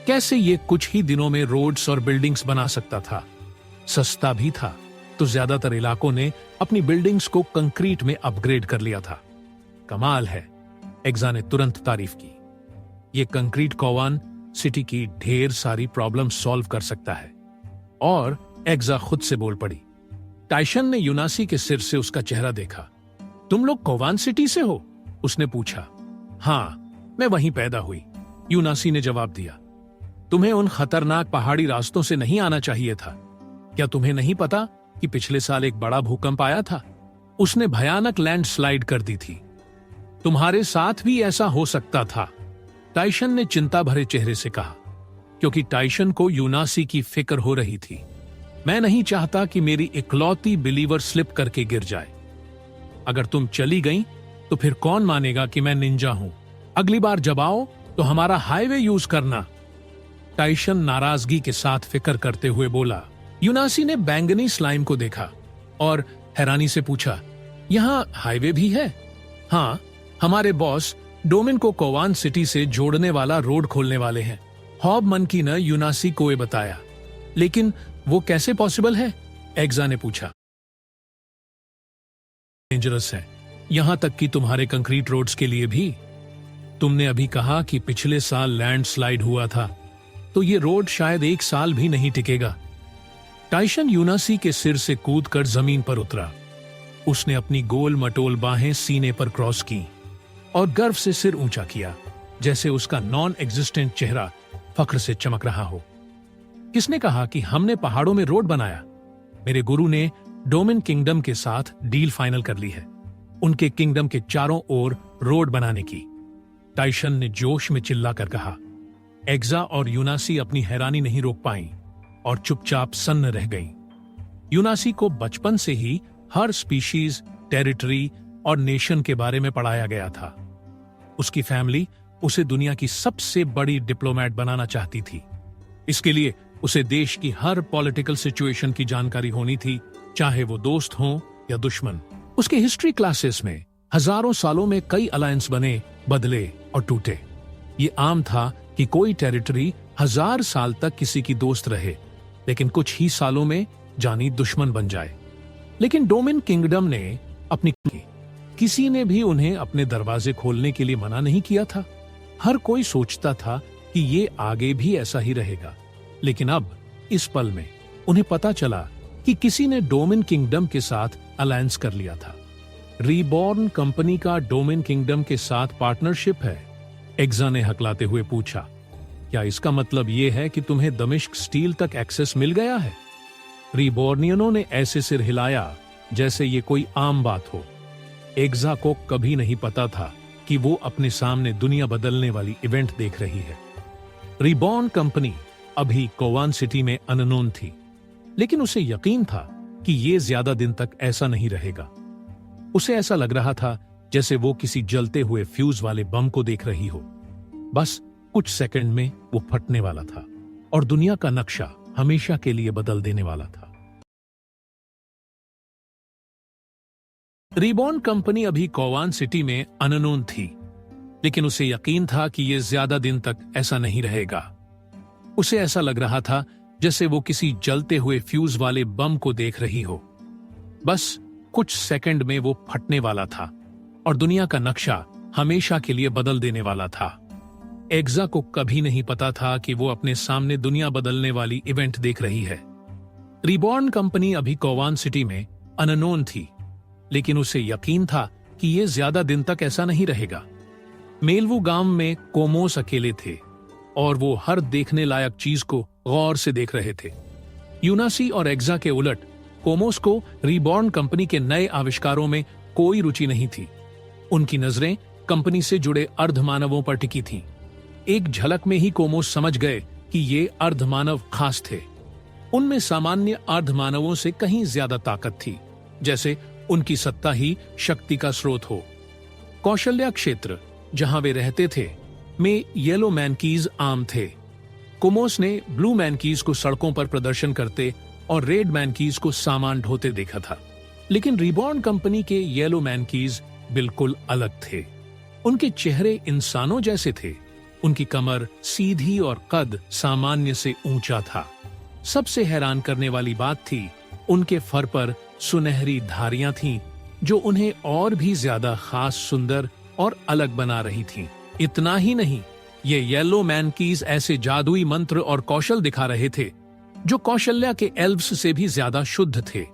कैसे ये कुछ ही दिनों में रोड्स और बिल्डिंग्स बना सकता था। सस्ता भी था, तो ज्यादातर इलाकों ने अपनी बिल्डिंग्स को कंक्रीट में अपग्रेड कर लिया था। कमाल है, एग्जा ने तुरंत तारीफ की। ये कंक्रीट कोवान सिटी की ढेर सारी प्रॉब्लम सॉल्व कर सकता है। और एग्जा खुद से बोल पड़ी। टाइशन ने यूनासी के सिर से उसका चेहरा देखा। तुम लोग कोवान सिटी से हो? उसने पूछा। हाँ, मैं वहीं पैदा हुई, यूनासी ने जवाब दिया। तुम्हें उन खतरनाक पहाड़ी रास्तों से नहीं आना चाहिए था। क्या तुम्हें नहीं पता कि पिछले साल एक बड़ा भूकंप आया था? उसने भयानक लैंडस्लाइड कर दी थी। तुम्हारे साथ भी ऐसा हो सकता था, टाइशन ने चिंता भरे चेहरे से कहा, क्योंकि टाइशन को यूनासी की फिक्र हो रही थी। मैं नहीं चाहता कि मेरी इकलौती बिलीवर स्लिप करके गिर जाए। अगर तुम चली गई तो फिर कौन मानेगा कि मैं निंजा हूं? अगली बार जब आओ तो हमारा हाईवे यूज करना। टाइशन नाराजगी के साथ फिक्र करते हुए बोला। यूनासी ने बैंगनी स्लाइम को देखा और हैरानी से पूछा, यहां हाईवे भी है? हाँ, हमारे बॉस डोमिन को कोवान सिटी से जोड़ने वाला रोड खोलने वाले हैं, हॉब मनकी ने यूनासी को ये बताया। लेकिन वो कैसे पॉसिबल है? एग्जा ने पूछा। डेंजरस है, यहां तक कि तुम्हारे कंक्रीट रोड्स के लिए भी। तुमने अभी कहा कि पिछले साल लैंडस्लाइड हुआ था, तो ये रोड शायद एक साल भी नहीं टिकेगा। टाइशन यूनासी के सिर से कूदकर जमीन पर उतरा। उसने अपनी गोल मटोल बाहें सीने पर क्रॉस की और गर्व से सिर ऊंचा किया, जैसे उसका नॉन एग्जिस्टेंट चेहरा फख्र से चमक रहा हो। किसने कहा कि हमने पहाड़ों में रोड बनाया? मेरे गुरु ने डोमिन किंगडम के साथ डील फाइनल कर ली है, उनके किंगडम के चारों ओर रोड बनाने की, टाइशन ने जोश में चिल्लाकर कहा। एग्जा और यूनासी अपनी हैरानी नहीं रोक पाई और चुपचाप सन्न रह गईं। यूनासी को बचपन से ही हर स्पीशीज, टेरिटरी और नेशन के बारे में पढ़ाया गया था। उसकी फैमिली उसे दुनिया की सबसे बड़ी डिप्लोमेट बनाना चाहती थी। इसके लिए उसे देश की हर पॉलिटिकल सिचुएशन की जानकारी होनी थी, चाहे वो दोस्त हों या दुश्मन। उसके हिस्ट्री क्लासेस में हजारों सालों में कई अलायंस बने, बदले और टूटे। ये आम था कि कोई टेरिटरी 1000 साल तक किसी की दोस्त रहे, लेकिन कुछ ही सालों में जानी दुश्मन बन जाए। लेकिन डोमिन किंगडम ने अपनी किसी ने भी उन्हें अपने दरवाजे खोलने के लिए मना नहीं किया था। हर कोई सोचता था कि ये आगे भी ऐसा ही रहेगा, लेकिन अब इस पल में उन्हें पता चला कि किसी ने डोमिन किंगडम के साथ अलायंस कर लिया था। रीबॉर्न कंपनी का डोमिन किंगडम के साथ पार्टनरशिप है, एग्जा ने हकलाते हुए पूछा। क्या इसका मतलब यह है कि तुम्हें दमिश्क स्टील तक एक्सेस मिल गया है? रीबॉर्नियनों ने ऐसे सिर हिलाया जैसे ये कोई आम बात हो। एग्जा को कभी नहीं पता था कि वो अपने सामने दुनिया बदलने वाली इवेंट देख रही है। रीबॉर्न कंपनी अभी कोवान सिटी में अननोन थी, लेकिन उसे यकीन था कि ये ज्यादा दिन तक ऐसा नहीं रहेगा। उसे ऐसा लग रहा था जैसे वो किसी जलते हुए फ्यूज वाले बम को देख रही हो। बस कुछ सेकंड में वो फटने वाला था और दुनिया का नक्शा हमेशा के लिए बदल देने वाला था। रीबॉर्न कंपनी अभी कोवान सिटी में अननोन थी, लेकिन उसे यकीन था कि यह ज्यादा दिन तक ऐसा नहीं रहेगा। उसे ऐसा लग रहा था जैसे वो किसी जलते हुए फ्यूज वाले बम को देख रही हो। बस कुछ सेकंड में वो फटने वाला था और दुनिया का नक्शा हमेशा के लिए बदल देने वाला था। एग्जा को कभी नहीं पता था कि वो अपने सामने दुनिया बदलने वाली इवेंट देख रही है। रीबॉर्न कंपनी अभी कोवान सिटी में अननोन थी, लेकिन उसे यकीन था कि ये ज्यादा दिन तक ऐसा नहीं रहेगा। मेलवू गांव में कोमोस अकेले थे और वो हर देखने लायक चीज को गौर से देख रहे थे। यूनासी और एग्जा के उलट कोमोस को रीबॉर्न कंपनी के नए आविष्कारों में कोई रुचि नहीं थी। उनकी नजरें कंपनी से जुड़े अर्धमानवों पर टिकी थीं। एक झलक में ही कोमोस समझ गए कि ये अर्धमानव खास थे। उनमें सामान्य अर्धमानवों से कहीं ज्यादा ताकत थी, जैसे उनकी सत्ता ही शक्ति का स्रोत हो। कौशल्या क्षेत्र जहां वे रहते थे में येलो मैनकीज आम थे। कोमोस ने ब्लू मैनकीज को सड़कों पर प्रदर्शन करते और रेड मैनकीज को सामान ढोते देखा था। लेकिन रीबॉर्न कंपनी के येलो मैनकीज बिल्कुल अलग थे। उनके चेहरे इंसानों जैसे थे, उनकी कमर सीधी और कद सामान्य से ऊंचा था। सबसे हैरान करने वाली बात थी, उनके फर पर सुनहरी धारियां थीं, जो उन्हें और भी ज्यादा खास, सुंदर और अलग बना रही थीं। इतना ही नहीं, ये येलो मैनकीज ऐसे जादुई मंत्र और कौशल दिखा रहे थे जो कौशल्या के एल्व्स से भी ज्यादा शुद्ध थे।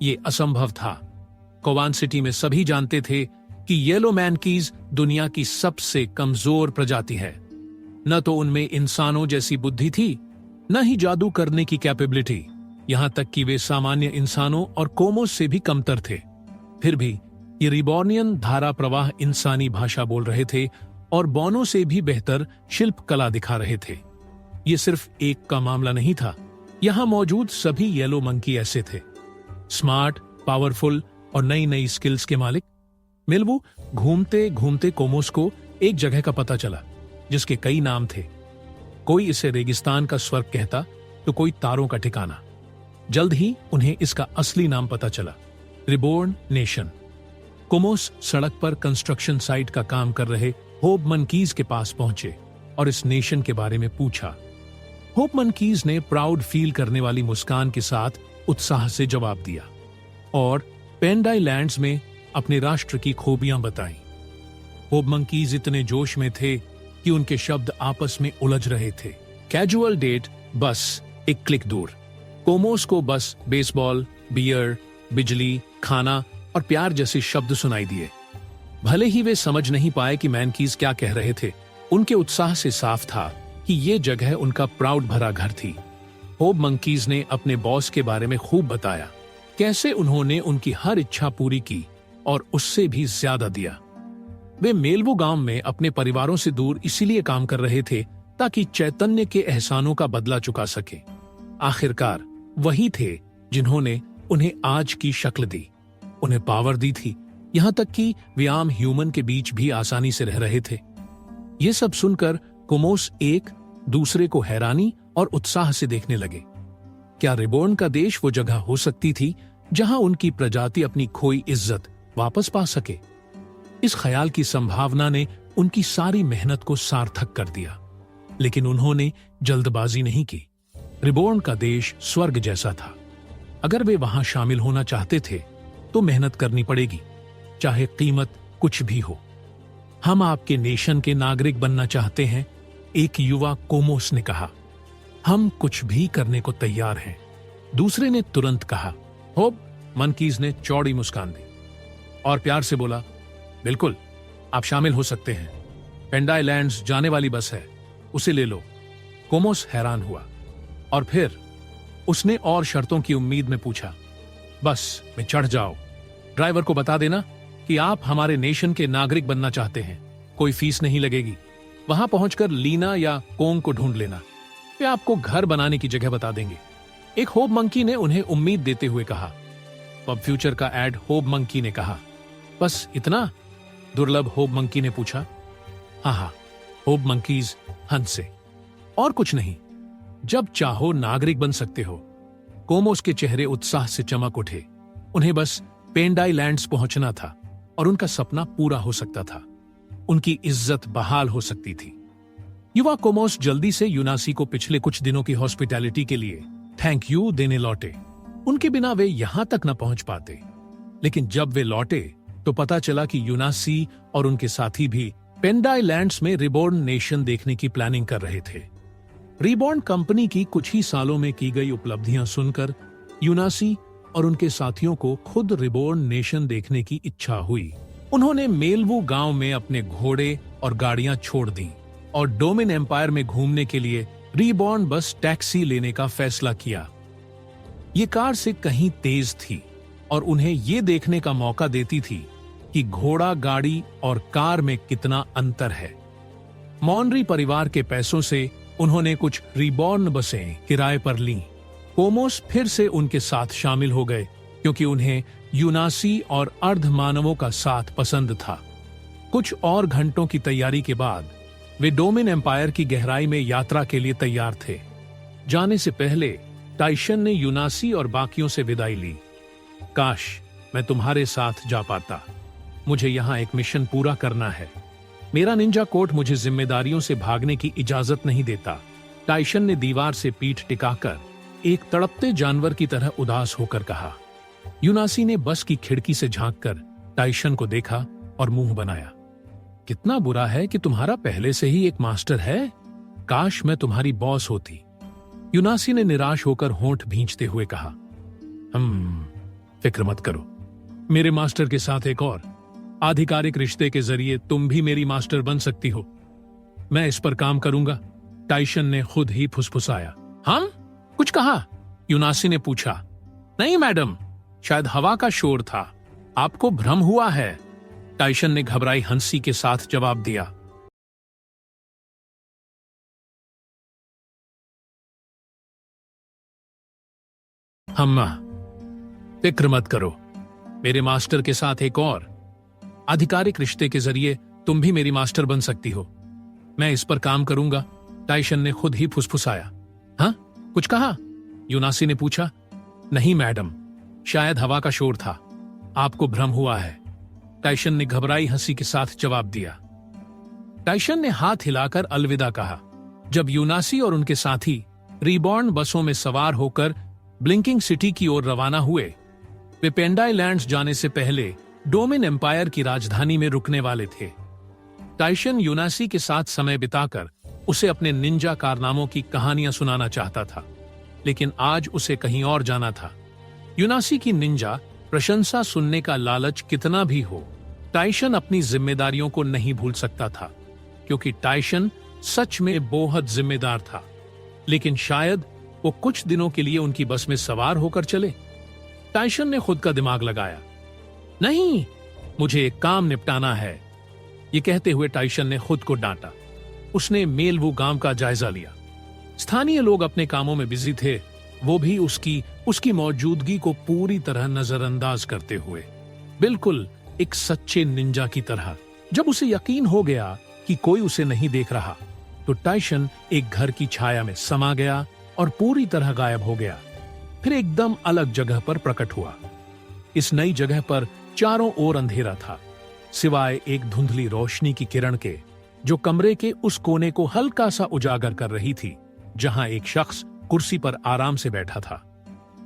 ये असंभव था। कोवान सिटी में सभी जानते थे कि येलो मैनकीज दुनिया की सबसे कमजोर प्रजाति है। न तो उनमें इंसानों जैसी बुद्धि थी, न ही जादू करने की कैपेबिलिटी। यहां तक कि वे सामान्य इंसानों और कोमोस से भी कमतर थे। फिर भी ये रिबॉर्नियन धारा प्रवाह इंसानी भाषा बोल रहे थे और बौनों से भी बेहतर शिल्प कला दिखा रहे थे। ये सिर्फ एक का मामला नहीं था। यहां मौजूद सभी येलो मंकी ऐसे थे, स्मार्ट, पावरफुल और नई नई स्किल्स के मालिक। मिल्वू घूमते घूमते कोमोस को एक जगह का पता चला जिसके कई नाम थे। कोई इसे रेगिस्तान का स्वर्ग कहता तो कोई तारों का ठिकाना। जल्द ही उन्हें इसका असली नाम पता चला, रिबॉर्न नेशन। कोमोस सड़क पर कंस्ट्रक्शन साइट का काम कर रहे होप मंकीज के पास पहुंचे और इस नेशन के बारे में पूछा। होप मंकीज ने प्राउड फील करने वाली मुस्कान के साथ उत्साह से जवाब दिया और पेंडाई लैंड्स में अपने राष्ट्र की खूबियां बताई। होप मंकीज इतने जोश में थे कि उनके शब्द आपस में उलझ रहे थे। कैजुअल डेट बस एक क्लिक दूर। कोमोस को बस बेसबॉल, बियर, बिजली, खाना और प्यार जैसे शब्द सुनाई दिए। भले ही वे समझ नहीं पाए कि मैनकीज क्या कह रहे थे, उनके उत्साह से साफ था कि ये जगह उनका प्राउड भरा घर थी। होप मंकीज ने अपने बॉस के बारे में खूब बताया, कैसे उन्होंने उनकी हर इच्छा पूरी की और उससे भी ज्यादा दिया। वे मेलवू गांव में अपने परिवारों से दूर इसीलिए काम कर रहे थे ताकि चैतन्य के एहसानों का बदला चुका सके। आखिरकार वही थे जिन्होंने उन्हें आज की शक्ल दी, उन्हें पावर दी थी, यहां तक कि वे आम ह्यूमन के बीच भी आसानी से रह रहे थे। ये सब सुनकर कोमोस एक दूसरे को हैरानी और उत्साह से देखने लगे। क्या रिबॉर्न का देश वो जगह हो सकती थी जहां उनकी प्रजाति अपनी खोई इज्जत वापस पा सके? इस ख्याल की संभावना ने उनकी सारी मेहनत को सार्थक कर दिया। लेकिन उन्होंने जल्दबाजी नहीं की। रिबॉर्न का देश स्वर्ग जैसा था। अगर वे वहां शामिल होना चाहते थे तो मेहनत करनी पड़ेगी, चाहे कीमत कुछ भी हो। हम आपके नेशन के नागरिक बनना चाहते हैं, एक युवा कोमोस ने कहा। हम कुछ भी करने को तैयार हैं, दूसरे ने तुरंत कहा। होप मंकीज ने चौड़ी मुस्कान दी और प्यार से बोला, बिल्कुल, आप शामिल हो सकते हैं। पेंडाई लैंड्स जाने वाली बस है, उसे ले लो। कोमोस हैरान हुआ और फिर उसने और शर्तों की उम्मीद में पूछा, बस में चढ़ जाओ। ड्राइवर को बता देना कि आप हमारे नेशन के नागरिक बनना चाहते हैं। कोई फीस नहीं लगेगी। वहां पहुंचकर लीना या कोंग को ढूंढ लेना, वे आपको घर बनाने की जगह बता देंगे। एक होप मंकी ने उन्हें उम्मीद देते हुए कहा। पब फ्यूचर का एड होप मंकी ने कहा। बस इतना? दुर्लभ होप मंकी ने पूछा। हाँ, होप मंकीज हंसे। और कुछ नहीं, जब चाहो नागरिक बन सकते हो। कोमोस के चेहरे उत्साह से चमक उठे। उन्हें बस पेंडाई लैंड्स पहुंचना था और उनका सपना पूरा हो सकता था। उनकी इज्जत बहाल हो सकती थी। युवा कोमोस जल्दी से यूनासी को पिछले कुछ दिनों की हॉस्पिटैलिटी के लिए थैंक यू देने लौटे। उनके बिना वे यहां तक न पहुंच पाते। लेकिन जब वे लौटे तो पता चला कि यूनासी और उनके साथी भी पेंडाई लैंड्स में रिबॉर्न नेशन देखने की प्लानिंग कर रहे थे। रिबॉर्न कंपनी की कुछ ही सालों में की गई उपलब्धियां सुनकर यूनासी और उनके साथियों को खुद रिबॉर्न नेशन देखने की इच्छा हुई। उन्होंने मेलवू गांव में अपने घोड़े और गाड़ियां छोड़ दी और डोमिन एम्पायर में घूमने के लिए रीबॉर्न बस टैक्सी लेने का फैसला किया। ये कार से कहीं तेज थी और उन्हें ये देखने का मौका देती थी कि घोड़ा गाड़ी और कार में कितना अंतर है। मॉनरी परिवार के पैसों से उन्होंने कुछ रीबॉर्न बसें किराए पर लीं। कोमोस फिर से उनके साथ शामिल हो गए क्योंकि उन्हें यूनासी और अर्ध मानवों का साथ पसंद था। कुछ और घंटों की तैयारी के बाद वे डोमिन एम्पायर की गहराई में यात्रा के लिए तैयार थे। जाने से पहले टाइशन ने यूनासी और बाकियों से विदाई ली। काश मैं तुम्हारे साथ जा पाता। मुझे यहाँ एक मिशन पूरा करना है। मेरा निंजा कोट मुझे जिम्मेदारियों से भागने की इजाजत नहीं देता। टाइशन ने दीवार से पीठ टिकाकर एक तड़पते जानवर की तरह उदास होकर कहा। यूनासी ने बस की खिड़की से झांककर टाइशन को देखा और मुंह बनाया। कितना बुरा है कि तुम्हारा पहले से ही एक मास्टर है। काश मैं तुम्हारी बॉस होती। यूनासी ने निराश होकर होंठ भींचते हुए कहा। फिक्र मत करो, मेरे मास्टर के साथ एक और आधिकारिक रिश्ते के जरिए तुम भी मेरी मास्टर बन सकती हो। मैं इस पर काम करूंगा। टाइशन ने खुद ही फुसफुसाया। हम कुछ कहा? यूनासी ने पूछा। नहीं मैडम, शायद हवा का शोर था। आपको भ्रम हुआ है। टाइशन ने घबराई हंसी के साथ जवाब दिया। हम्मा, फिक्र मत करो, मेरे मास्टर के साथ एक और आधिकारिक रिश्ते के जरिए तुम भी मेरी मास्टर बन सकती हो। मैं इस पर काम करूंगा। टाइशन ने खुद ही फुसफुसाया। हाँ, कुछ कहा? यूनासी ने पूछा। नहीं मैडम, शायद हवा का शोर था। आपको भ्रम हुआ है। टाइशन ने घबराई हंसी के साथ जवाब दिया। टाइशन ने हाथ हिलाकर अलविदा कहा। जब यूनासी और उनके साथी रीबॉर्न बसों में सवार होकर ब्लिंकिंग सिटी की ओर रवाना हुए, वे पेंडाई लैंड्स जाने से पहले डोमिन एम्पायर की राजधानी में रुकने वाले थे। टाइशन यूनासी के साथ समय बिताकर उसे अपने निंजा कारनामों की कहानियां सुनाना चाहता था, लेकिन आज उसे कहीं और जाना था। यूनासी की निंजा प्रशंसा सुनने का लालच कितना भी हो, टाइशन अपनी जिम्मेदारियों को नहीं भूल सकता था, क्योंकि टाइशन सच में बेहद जिम्मेदार था। लेकिन शायद वो कुछ दिनों के लिए उनकी बस में सवार होकर चले। टाइशन ने खुद का दिमाग लगाया। नहीं, मुझे एक काम निपटाना है। ये कहते हुए टाइशन ने खुद को डांटा। उसने मेलवू गांव का जायजा लिया। स्थानीय लोग अपने कामों में बिजी थे, वो भी उसकी मौजूदगी को पूरी तरह नजरअंदाज करते हुए, बिल्कुल एक सच्चे निंजा की तरह। जब उसे यकीन हो गया कि कोई उसे नहीं देख रहा, तो टाइशन एक घर की छाया में समा गया और पूरी तरह गायब हो गया। फिर एकदम अलग जगह पर प्रकट हुआ। इस नई जगह पर चारों ओर अंधेरा था, सिवाय एक धुंधली रोशनी की किरण के, जो कमरे के उस कोने को हल्का सा उजागर कर रही थी जहां एक शख्स कुर्सी पर आराम से बैठा था।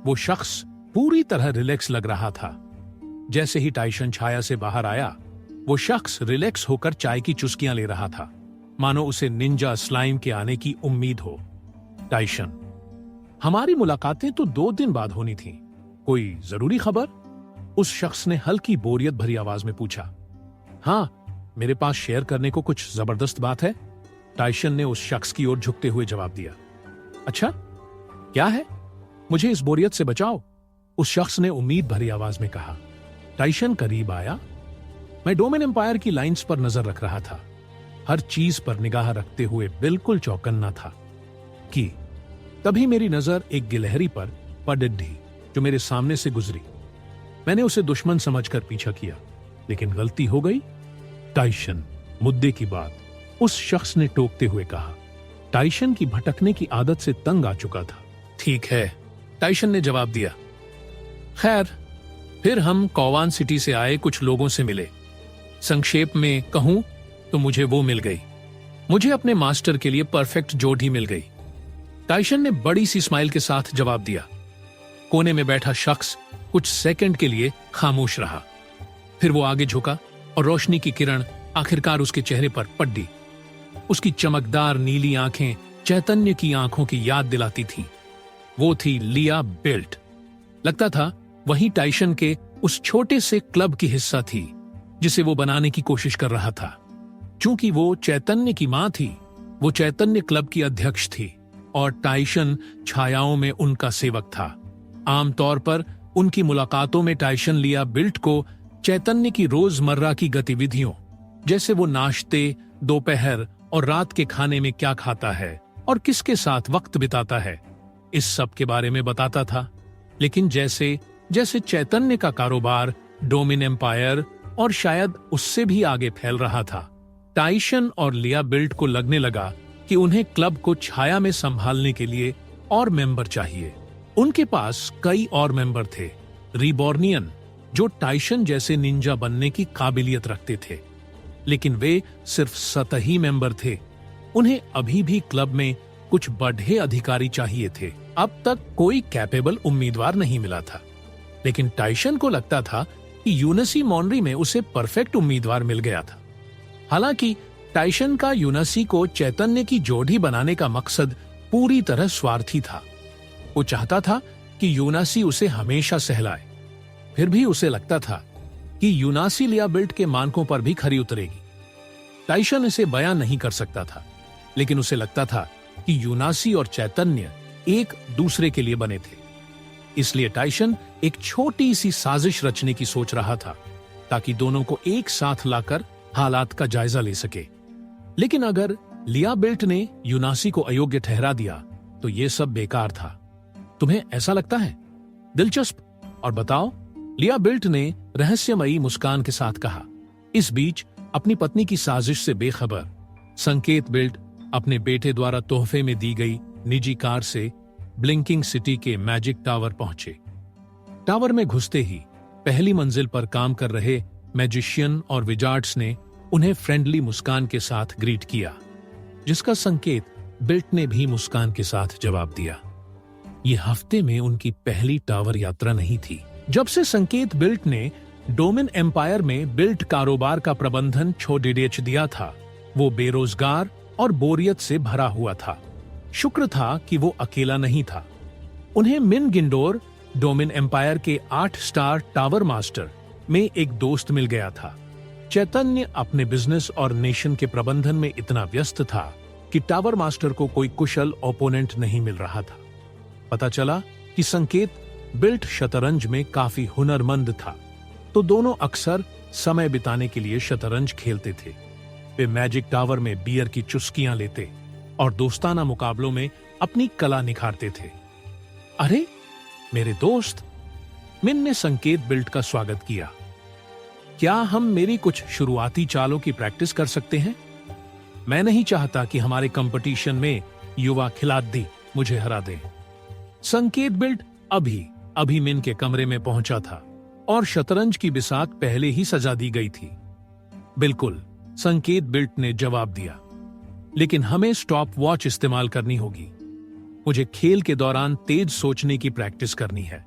वो शख्स पूरी तरह रिलैक्स लग रहा था। जैसे ही टाइशन छाया से बाहर आया, वो शख्स रिलैक्स होकर चाय की चुस्कियां ले रहा था, मानो उसे निंजा स्लाइम के आने की उम्मीद हो। टाइशन, हमारी मुलाकातें तो 2 दिन बाद होनी थी। कोई जरूरी खबर? उस शख्स ने हल्की बोरियत भरी आवाज में पूछा। हाँ, मेरे पास शेयर करने को कुछ जबरदस्त बात है। टाइशन ने उस शख्स की ओर झुकते हुए जवाब दिया। अच्छा, क्या है? मुझे इस बोरियत से बचाओ, उस शख्स ने उम्मीद भरी आवाज में कहा। टाइशन करीब आया। मैं डोमिन एम्पायर की लाइंस पर नजर रख रहा था, हर चीज पर निगाह रखते हुए बिल्कुल चौकन्ना था कि तभी मेरी नजर एक गिलहरी पर पड़ दी जो मेरे सामने से गुजरी। मैंने उसे दुश्मन समझकर पीछा किया, लेकिन गलती हो गई। टाइशन, मुद्दे की बात, उस शख्स ने टोकते हुए कहा। टाइशन की भटकने की आदत से तंग आ चुका था। ठीक है, टाइशन ने जवाब दिया। खैर, फिर हम कौवान सिटी से आए कुछ लोगों से मिले। संक्षेप में कहूं तो मुझे वो मिल गई। मुझे अपने मास्टर के लिए परफेक्ट जोड़ी मिल गई। टाइशन ने बड़ी सी स्माइल के साथ जवाब दिया। कोने में बैठा शख्स कुछ सेकंड के लिए खामोश रहा, फिर वो आगे झुका और रोशनी की किरण आखिरकार उसके चेहरे पर पड़ी। उसकी चमकदार नीली आंखें चैतन्य की आंखों की याद दिलाती थीं। वो थी लिया बेल्ट। लगता था वही टाइशन के उस छोटे से क्लब की हिस्सा थी। जिसे वो बनाने की कोशिश कर रहा था। चूंकि वो चैतन्य की मां थी, वो चैतन्य क्लब की अध्यक्ष थी और टाइशन छायाओं में उनका सेवक था। आमतौर पर उनकी मुलाकातों में टाइशन लिया बिल्ट को चैतन्य की रोजमर्रा की गतिविधियों, जैसे वो नाश्ते, दोपहर और रात के खाने में क्या खाता है और किसके साथ वक्त बिताता है, इस सब के बारे में बताता था। लेकिन जैसे जैसे चैतन्य का कारोबार डोमिन एम्पायर और शायद उससे भी आगे फैल रहा था, टाइशन और लिया बिल्ट को लगने लगा कि उन्हें क्लब को छाया में संभालने के लिए और मेंबर चाहिए। उनके पास कई और मेंबर थे, रिबॉर्नियन, जो टाइशन जैसे निंजा बनने की काबिलियत रखते थे, लेकिन वे सिर्फ सतही मेंबर थे। उन्हें अभी भी क्लब में कुछ बढ़े अधिकारी चाहिए थे। अब तक कोई कैपेबल उम्मीदवार नहीं मिला था, लेकिन टाइशन को लगता था कि यूनिसी मॉनरी में उसे परफेक्ट उम्मीदवार मिल गया था। हालांकि टाइशन का यूनिसी को चैतन्य की जोड़ी बनाने का मकसद पूरी तरह स्वार्थी था। वो चाहता था कि यूनासी उसे हमेशा सहलाए। फिर भी उसे लगता था कि यूनासी लिया बिल्ट के मानकों पर भी खरी उतरेगी। टाइशन इसे बयां नहीं कर सकता था, लेकिन उसे लगता था कि यूनासी और चैतन्य एक दूसरे के लिए बने थे। इसलिए टाइशन एक छोटी सी साजिश रचने की सोच रहा था, ताकि दोनों को एक साथ लाकर हालात का जायजा ले सके। लेकिन अगर लिया बिल्ट ने यूनासी को अयोग्य ठहरा दिया तो यह सब बेकार था। तुम्हें ऐसा लगता है? दिलचस्प। और बताओ, लिया बिल्ट ने रहस्यमयी मुस्कान के साथ कहा। इस बीच अपनी पत्नी की साजिश से बेखबर संकेत बिल्ट अपने बेटे द्वारा तोहफे में दी गई निजी कार से ब्लिंकिंग सिटी के मैजिक टावर पहुंचे। टावर में घुसते ही पहली मंजिल पर काम कर रहे मैजिशियन और विजार्ड्स ने उन्हें फ्रेंडली मुस्कान के साथ ग्रीट किया, जिसका संकेत बिल्ट ने भी मुस्कान के साथ जवाब दिया। ये हफ्ते में उनकी पहली टावर यात्रा नहीं थी। जब से संकेत बिल्ट ने डोमिन एम्पायर में बिल्ट कारोबार का प्रबंधन छोड़ दिया था, वो बेरोजगार और बोरियत से भरा हुआ था। शुक्र था कि वो अकेला नहीं था। उन्हें मिन गिंडोर, डोमिन एम्पायर के 8 स्टार टावर मास्टर में एक दोस्त मिल गया था। चैतन्य अपने बिजनेस और नेशन के प्रबंधन में इतना व्यस्त था कि टावर मास्टर को कोई कुशल ओपोनेंट नहीं मिल रहा था। पता चला कि संकेत बिल्ट शतरंज में काफी हुनरमंद था, तो दोनों अक्सर समय बिताने के लिए शतरंज खेलते थे। वे मैजिक टावर में बियर की चुस्कियां लेते और दोस्ताना मुकाबलों में अपनी कला निखारते थे। अरे मेरे दोस्त, मिन ने संकेत बिल्ट का स्वागत किया। क्या हम मेरी कुछ शुरुआती चालों की प्रैक्टिस कर सकते हैं? मैं नहीं चाहता कि हमारे कंपटीशन में युवा खिलाड़ी मुझे हरा दे। संकेत बिल्ट अभी मिन के कमरे में पहुंचा था और शतरंज की बिसात पहले ही सजा दी गई थी। बिल्कुल, संकेत बिल्ट ने जवाब दिया, लेकिन हमें स्टॉप वॉच इस्तेमाल करनी होगी। मुझे खेल के दौरान तेज सोचने की प्रैक्टिस करनी है।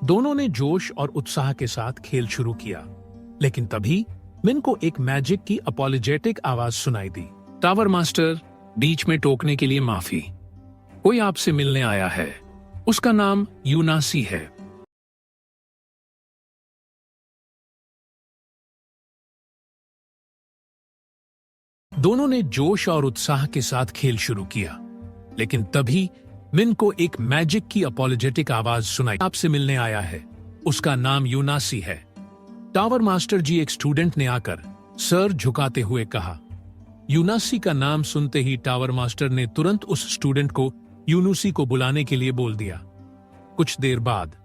दोनों ने जोश और उत्साह के साथ खेल शुरू किया, लेकिन तभी मिन को एक मैजिक की अपॉलोजेटिक आवाज सुनाई दी। टावर मास्टर, बीच में टोकने के लिए माफी। कोई आपसे मिलने आया है। उसका नाम यूनासी है। दोनों ने जोश और उत्साह के साथ खेल शुरू किया, लेकिन तभी मिन को एक मैजिक की अपॉलोजेटिक आवाज सुनाई। आपसे मिलने आया है। उसका नाम यूनासी है। टावर मास्टर जी, एक स्टूडेंट ने आकर सर झुकाते हुए कहा। यूनासी का नाम सुनते ही टावर मास्टर ने तुरंत उस स्टूडेंट को यूनुसी को बुलाने के लिए बोल दिया। कुछ देर बाद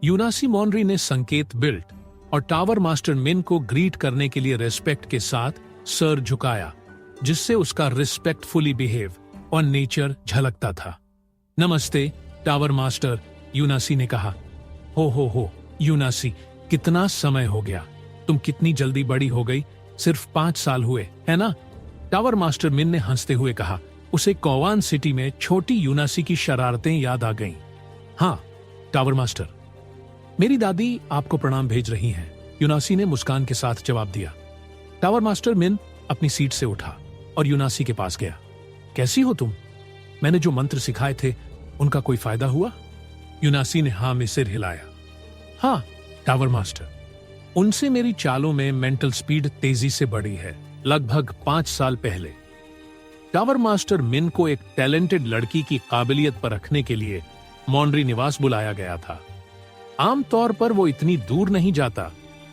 यूनासी मॉनरी ने संकेत बिल्ट और टावर मास्टर मिन को ग्रीट करने के लिए रेस्पेक्ट के साथ सर झुकाया, जिससे उसका रिस्पेक्टफुली बिहेव और नेचर झलकता था। नमस्ते टावर मास्टर, यूनासी ने कहा। हो यूनासी, कितना समय हो गया। तुम कितनी जल्दी बड़ी हो गई। सिर्फ 5 साल हुए, है ना? टावर मास्टर मिन ने हंसते हुए कहा। उसे कौवान सिटी में छोटी यूनासी की शरारतें याद आ गईं। हाँ टावर मास्टर, मेरी दादी आपको प्रणाम भेज रही हैं, यूनासी ने मुस्कान के साथ जवाब दिया। टावर मास्टर मिन अपनी सीट से उठा और यूनासी के पास गया। कैसी हो तुम? मैंने जो मंत्र सिखाए थे उनका कोई फायदा हुआ? यूनासी ने हाँ में सिर हिलाया। हाँ टावर मास्टर, उनसे मेरी चालों में मेंटल स्पीड तेजी से बढ़ी है। लगभग 5 साल पहले टावर मास्टर मिन को एक टैलेंटेड लड़की की काबिलियत पर रखने के लिए मॉन्ड्री निवास बुलाया गया था। आमतौर पर वो इतनी दूर नहीं जाता,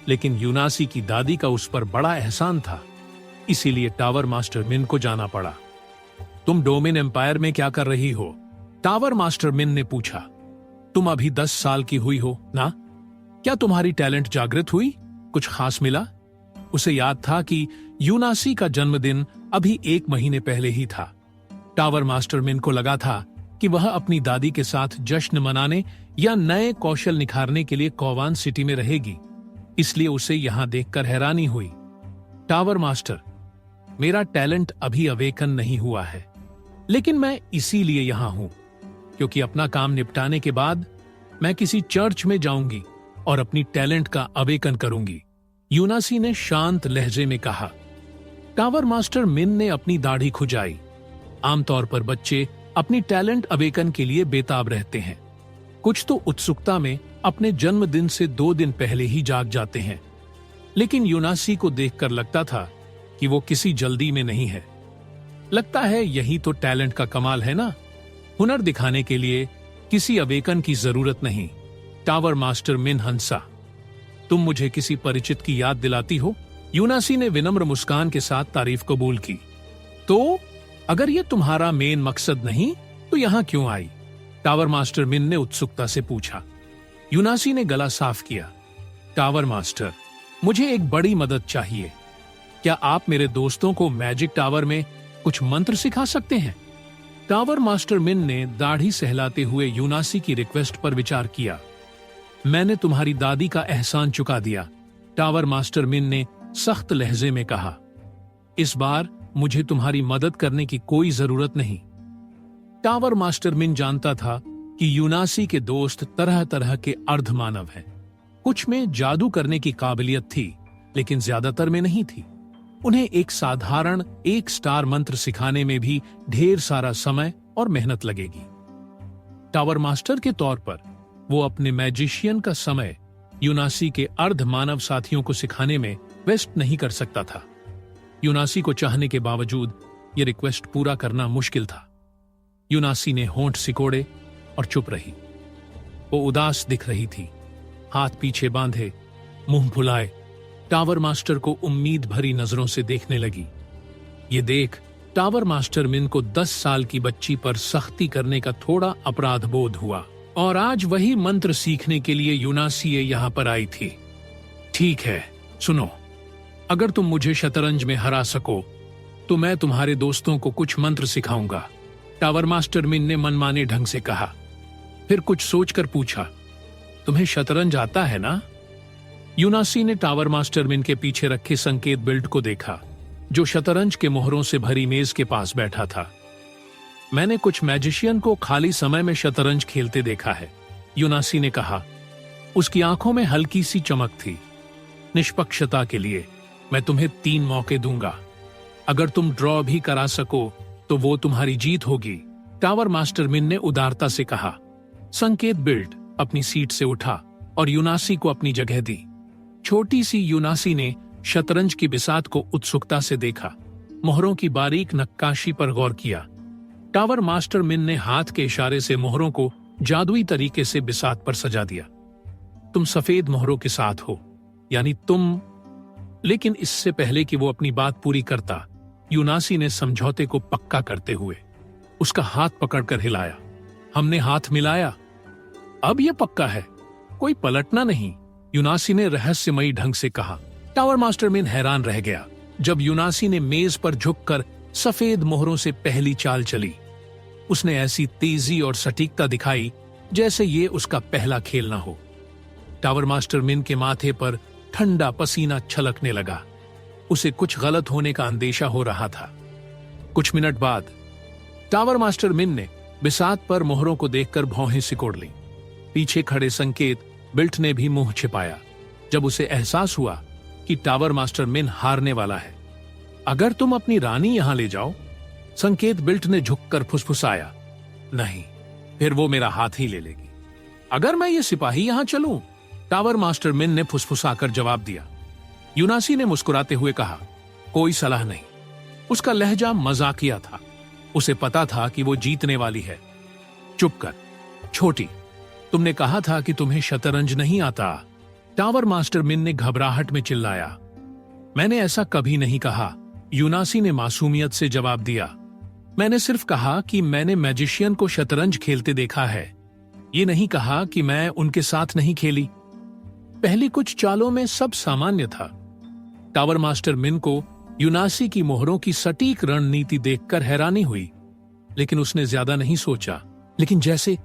लेकिन यूनासी की दादी का उस पर बड़ा एहसान था, इसीलिए टावर मास्टर मिन को जाना पड़ा। तुम डोमिन एम्पायर में क्या कर रही हो? टावर मास्टर मिन ने पूछा। तुम अभी 10 साल की हुई हो ना? क्या तुम्हारी टैलेंट जागृत हुई? कुछ खास मिला? उसे याद था कि यूनासी का जन्मदिन अभी 1 महीने पहले ही था। टावर मास्टर मिन को लगा था कि वह अपनी दादी के साथ जश्न मनाने या नए कौशल निखारने के लिए कौवान सिटी में रहेगी, इसलिए उसे यहां देखकर हैरानी हुई। टावर मास्टर, मेरा टैलेंट अभी अवेकन नहीं हुआ है, लेकिन मैं इसीलिए यहां हूं क्योंकि अपना काम निपटाने के बाद मैं किसी चर्च में जाऊंगी और अपनी टैलेंट का अवेकन करूंगी, यूनासी ने शांत लहजे में कहा। टावर मास्टर मिन ने अपनी दाढ़ी खुजाई। आमतौर पर बच्चे अपनी टैलेंट अवेकन के लिए बेताब रहते हैं। कुछ तो उत्सुकता में अपने जन्मदिन से 2 दिन पहले ही जाग जाते हैं, लेकिन यूनासी को देखकर लगता था कि वो किसी जल्दी में नहीं है। लगता है यही तो टैलेंट का कमाल है ना, हुनर दिखाने के लिए किसी अवेकन की जरूरत नहीं। टावर मास्टर मिन हंसा। तुम मुझे किसी परिचित की याद दिलाती हो? यूनासी ने विनम्र मुस्कान के साथ तारीफ कबूल की। तो अगर ये तुम्हारा मेन मकसद नहीं तो यहां क्यों आई? टावर मास्टर मिन ने उत्सुकता से पूछा। यूनासी ने गला साफ किया। टावर मास्टर, मुझे एक बड़ी मदद चाहिए। क्या आप मेरे दोस्तों को मैजिक टावर में कुछ मंत्र सिखा सकते हैं? टावर मास्टर मिन ने दाढ़ी सहलाते हुए यूनासी की रिक्वेस्ट पर विचार किया। मैंने तुम्हारी दादी का एहसान चुका दिया, टावर मास्टर मिन ने सख्त लहजे में कहा। इस बार मुझे तुम्हारी मदद करने की कोई जरूरत नहीं। टावर मास्टर मिन जानता था कि यूनासी के दोस्त तरह तरह के अर्धमानव हैं। कुछ में जादू करने की काबिलियत थी, लेकिन ज्यादातर में नहीं थी। उन्हें एक साधारण 1 स्टार मंत्र सिखाने में भी ढेर सारा समय और मेहनत लगेगी। टावर मास्टर के तौर पर वो अपने मैजिशियन का समय यूनासी के अर्धमानव साथियों को सिखाने में वेस्ट नहीं कर सकता था। यूनासी को चाहने के बावजूद ये रिक्वेस्ट पूरा करना मुश्किल था। यूनासी ने होंठ सिकोड़े और चुप रही। वो उदास दिख रही थी, हाथ पीछे बांधे, मुंह फुलाए। टावर मास्टर को उम्मीद भरी नजरों से देखने लगी। ये देख टावर मास्टर मिन को 10 साल की बच्ची पर सख्ती करने का थोड़ा अपराध बोध हुआ, और आज वही मंत्र सीखने के लिए यूनासी यहां पर आई थी। ठीक है, सुनो, अगर तुम मुझे शतरंज में हरा सको तो मैं तुम्हारे दोस्तों को कुछ मंत्र सिखाऊंगा, टावर मास्टर मिन ने मनमाने ढंग से कहा। फिर कुछ सोचकर पूछा, तुम्हें शतरंज आता है ना? यूनासी ने टावर मास्टर मिन के पीछे रखे संकेत बिल्ड को देखा, जो शतरंज के मोहरों से भरी मेज के पास बैठा था। मैंने कुछ मैजिशियन को खाली समय में शतरंज खेलते देखा है, यूनासी ने कहा। उसकी आंखों में हल्की सी चमक थी। निष्पक्षता के लिए मैं तुम्हें 3 मौके दूंगा। अगर तुम ड्रॉ भी करा सको तो वो तुम्हारी जीत होगी, टावर मास्टर मिन ने उदारता से कहा। संकेत बिल्ड अपनी सीट से उठा और यूनासी को अपनी जगह दी। छोटी सी यूनासी ने शतरंज की बिसात को उत्सुकता से देखा, मोहरों की बारीक नक्काशी पर गौर किया। टावर मास्टर मिन ने हाथ के इशारे से मोहरों को जादुई तरीके से बिसात पर सजा दिया। तुम सफेद मोहरों के साथ हो, यानी तुम। लेकिन इससे पहले कि वो अपनी बात पूरी करता, यूनासी ने समझौते को पक्का करते हुए उसका हाथ पकड़कर हिलाया। हमने हाथ मिलाया, अब यह पक्का है, कोई पलटना नहीं, यूनासी ने रहस्यमयी ढंग से कहा। टावर मास्टर मिन हैरान रह गया जब यूनासी ने मेज पर झुककर सफेद मोहरों से पहली चाल चली। उसने ऐसी तेजी और सटीकता दिखाई जैसे ये उसका पहला खेल ना हो। टावर मास्टर मिन के माथे पर ठंडा पसीना छलकने लगा। उसे कुछ गलत होने का अंदेशा हो रहा था। कुछ मिनट बाद टावर मास्टर मिन ने बिसात पर मोहरों को देखकर भौहें सिकोड़ लीं। पीछे खड़े संकेत बिल्ट ने भी मुंह छिपाया जब उसे एहसास हुआ कि टावर मास्टर मिन हारने वाला है। अगर तुम अपनी रानी यहां ले जाओ, संकेत बिल्ट ने झुककर फुसफुसाया। नहीं, फिर वो मेरा हाथ ही ले लेगी। अगर मैं ये सिपाही यहां चलूं, टावर मास्टर मिन ने फुसफुसाकर जवाब दिया। यूनासी ने मुस्कुराते हुए कहा, कोई सलाह नहीं। उसका लहजा मजाकिया था। उसे पता था कि वो जीतने वाली है। चुप कर छोटी, तुमने कहा था कि तुम्हें शतरंज नहीं आता। टावर मास्टर मिन ने घबराहट में चिल्लाया। मैंने ऐसा कभी नहीं कहा, यूनासी ने मासूमियत से जवाब दिया। मैंने सिर्फ कहा कि मैंने मैजिशियन को शतरंज खेलते देखा है। ये नहीं कहा कि मैं उनके साथ नहीं खेली। पहली कुछ चालों में सब सामान्य था। टावर मास्टर मिन को यूनासी की मोहरों की सटीक रणनीति देखकर हैरानी हुई, लेकिन उसने ज्यादा नहीं सोचा। लेकिन जैसे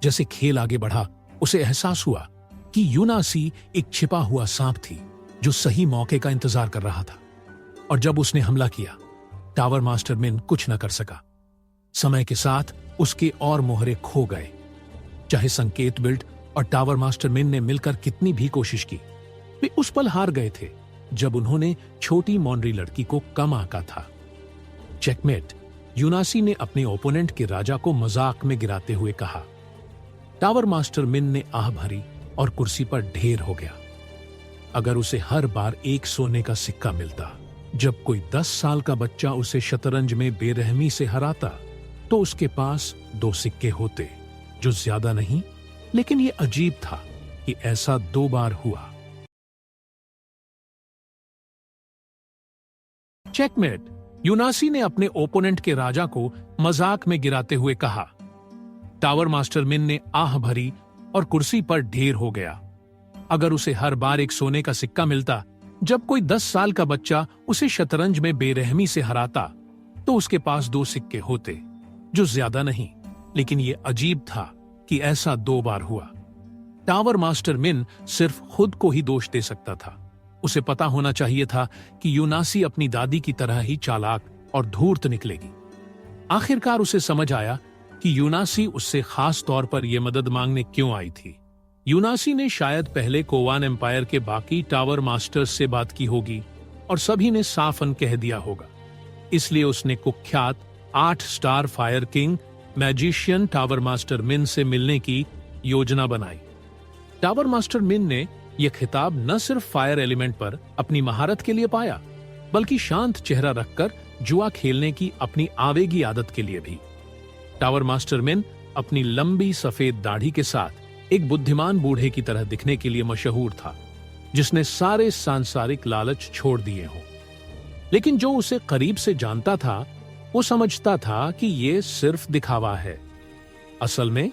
जैसे खेल आगे बढ़ा, उसे एहसास हुआ कि यूनासी एक छिपा हुआ सांप थी जो सही मौके का इंतजार कर रहा था। और जब उसने हमला किया, टावर मास्टर मिन कुछ न कर सका। समय के साथ उसके और मोहरे खो गए। चाहे संकेत बिल्ट और टावर मास्टर मिन ने मिलकर कितनी भी कोशिश की, वे उस पल हार गए थे जब उन्होंने छोटी मॉनरी लड़की को कम आंका था। चेकमेट, यूनासी ने अपने ओपोनेंट के राजा को मजाक में गिराते हुए कहा। टावर मास्टर मिन ने आह भरी और कुर्सी पर ढेर हो गया। अगर उसे हर बार एक सोने का सिक्का मिलता जब कोई 10 साल का बच्चा उसे शतरंज में बेरहमी से हराता, तो उसके पास 2 सिक्के होते, जो ज्यादा नहीं, लेकिन यह अजीब था कि ऐसा 2 बार हुआ। चेकमेट, यूनासी ने अपने ओपोनेंट के राजा को मजाक में गिराते हुए कहा। टावर मास्टर मिन ने आह भरी और कुर्सी पर ढेर हो गया। अगर उसे हर बार एक सोने का सिक्का मिलता जब कोई 10 साल का बच्चा उसे शतरंज में बेरहमी से हराता, तो उसके पास 2 सिक्के होते, जो ज्यादा नहीं, लेकिन यह अजीब था कि ऐसा 2 बार हुआ। टावर मास्टर मिन सिर्फ खुद को ही दोष दे सकता था। उसे पता होना चाहिए था कि यूनासी अपनी दादी की तरह ही चालाक और धूर्त निकलेगी। आखिरकार उसे समझ आया कि यूनासी उससे खास तौर पर यह मदद मांगने क्यों आई थी। यूनासी ने शायद पहले कोवान एम्पायर के बाकी टावर मास्टर्स से बात की होगी और सभी ने साफन कह दिया होगा। इसलिए उसने कुख्यात 8 star fire king magician tower master मिन से मिलने की योजना बनाई। टावर मास्टर मिन ने यह खिताब न सिर्फ फायर एलिमेंट पर अपनी महारत के लिए पाया, बल्कि शांत चेहरा रखकर जुआ खेलने की अपनी आवेगी आदत के लिए भी। टावर मास्टर मिन अपनी लंबी सफेद दाढ़ी के साथ एक बुद्धिमान बूढ़े की तरह दिखने के लिए मशहूर था, जिसने सारे सांसारिक लालच छोड़ दिए हों। लेकिन जो उसे करीब से जानता था, वो समझता था कि ये सिर्फ दिखावा है। असल में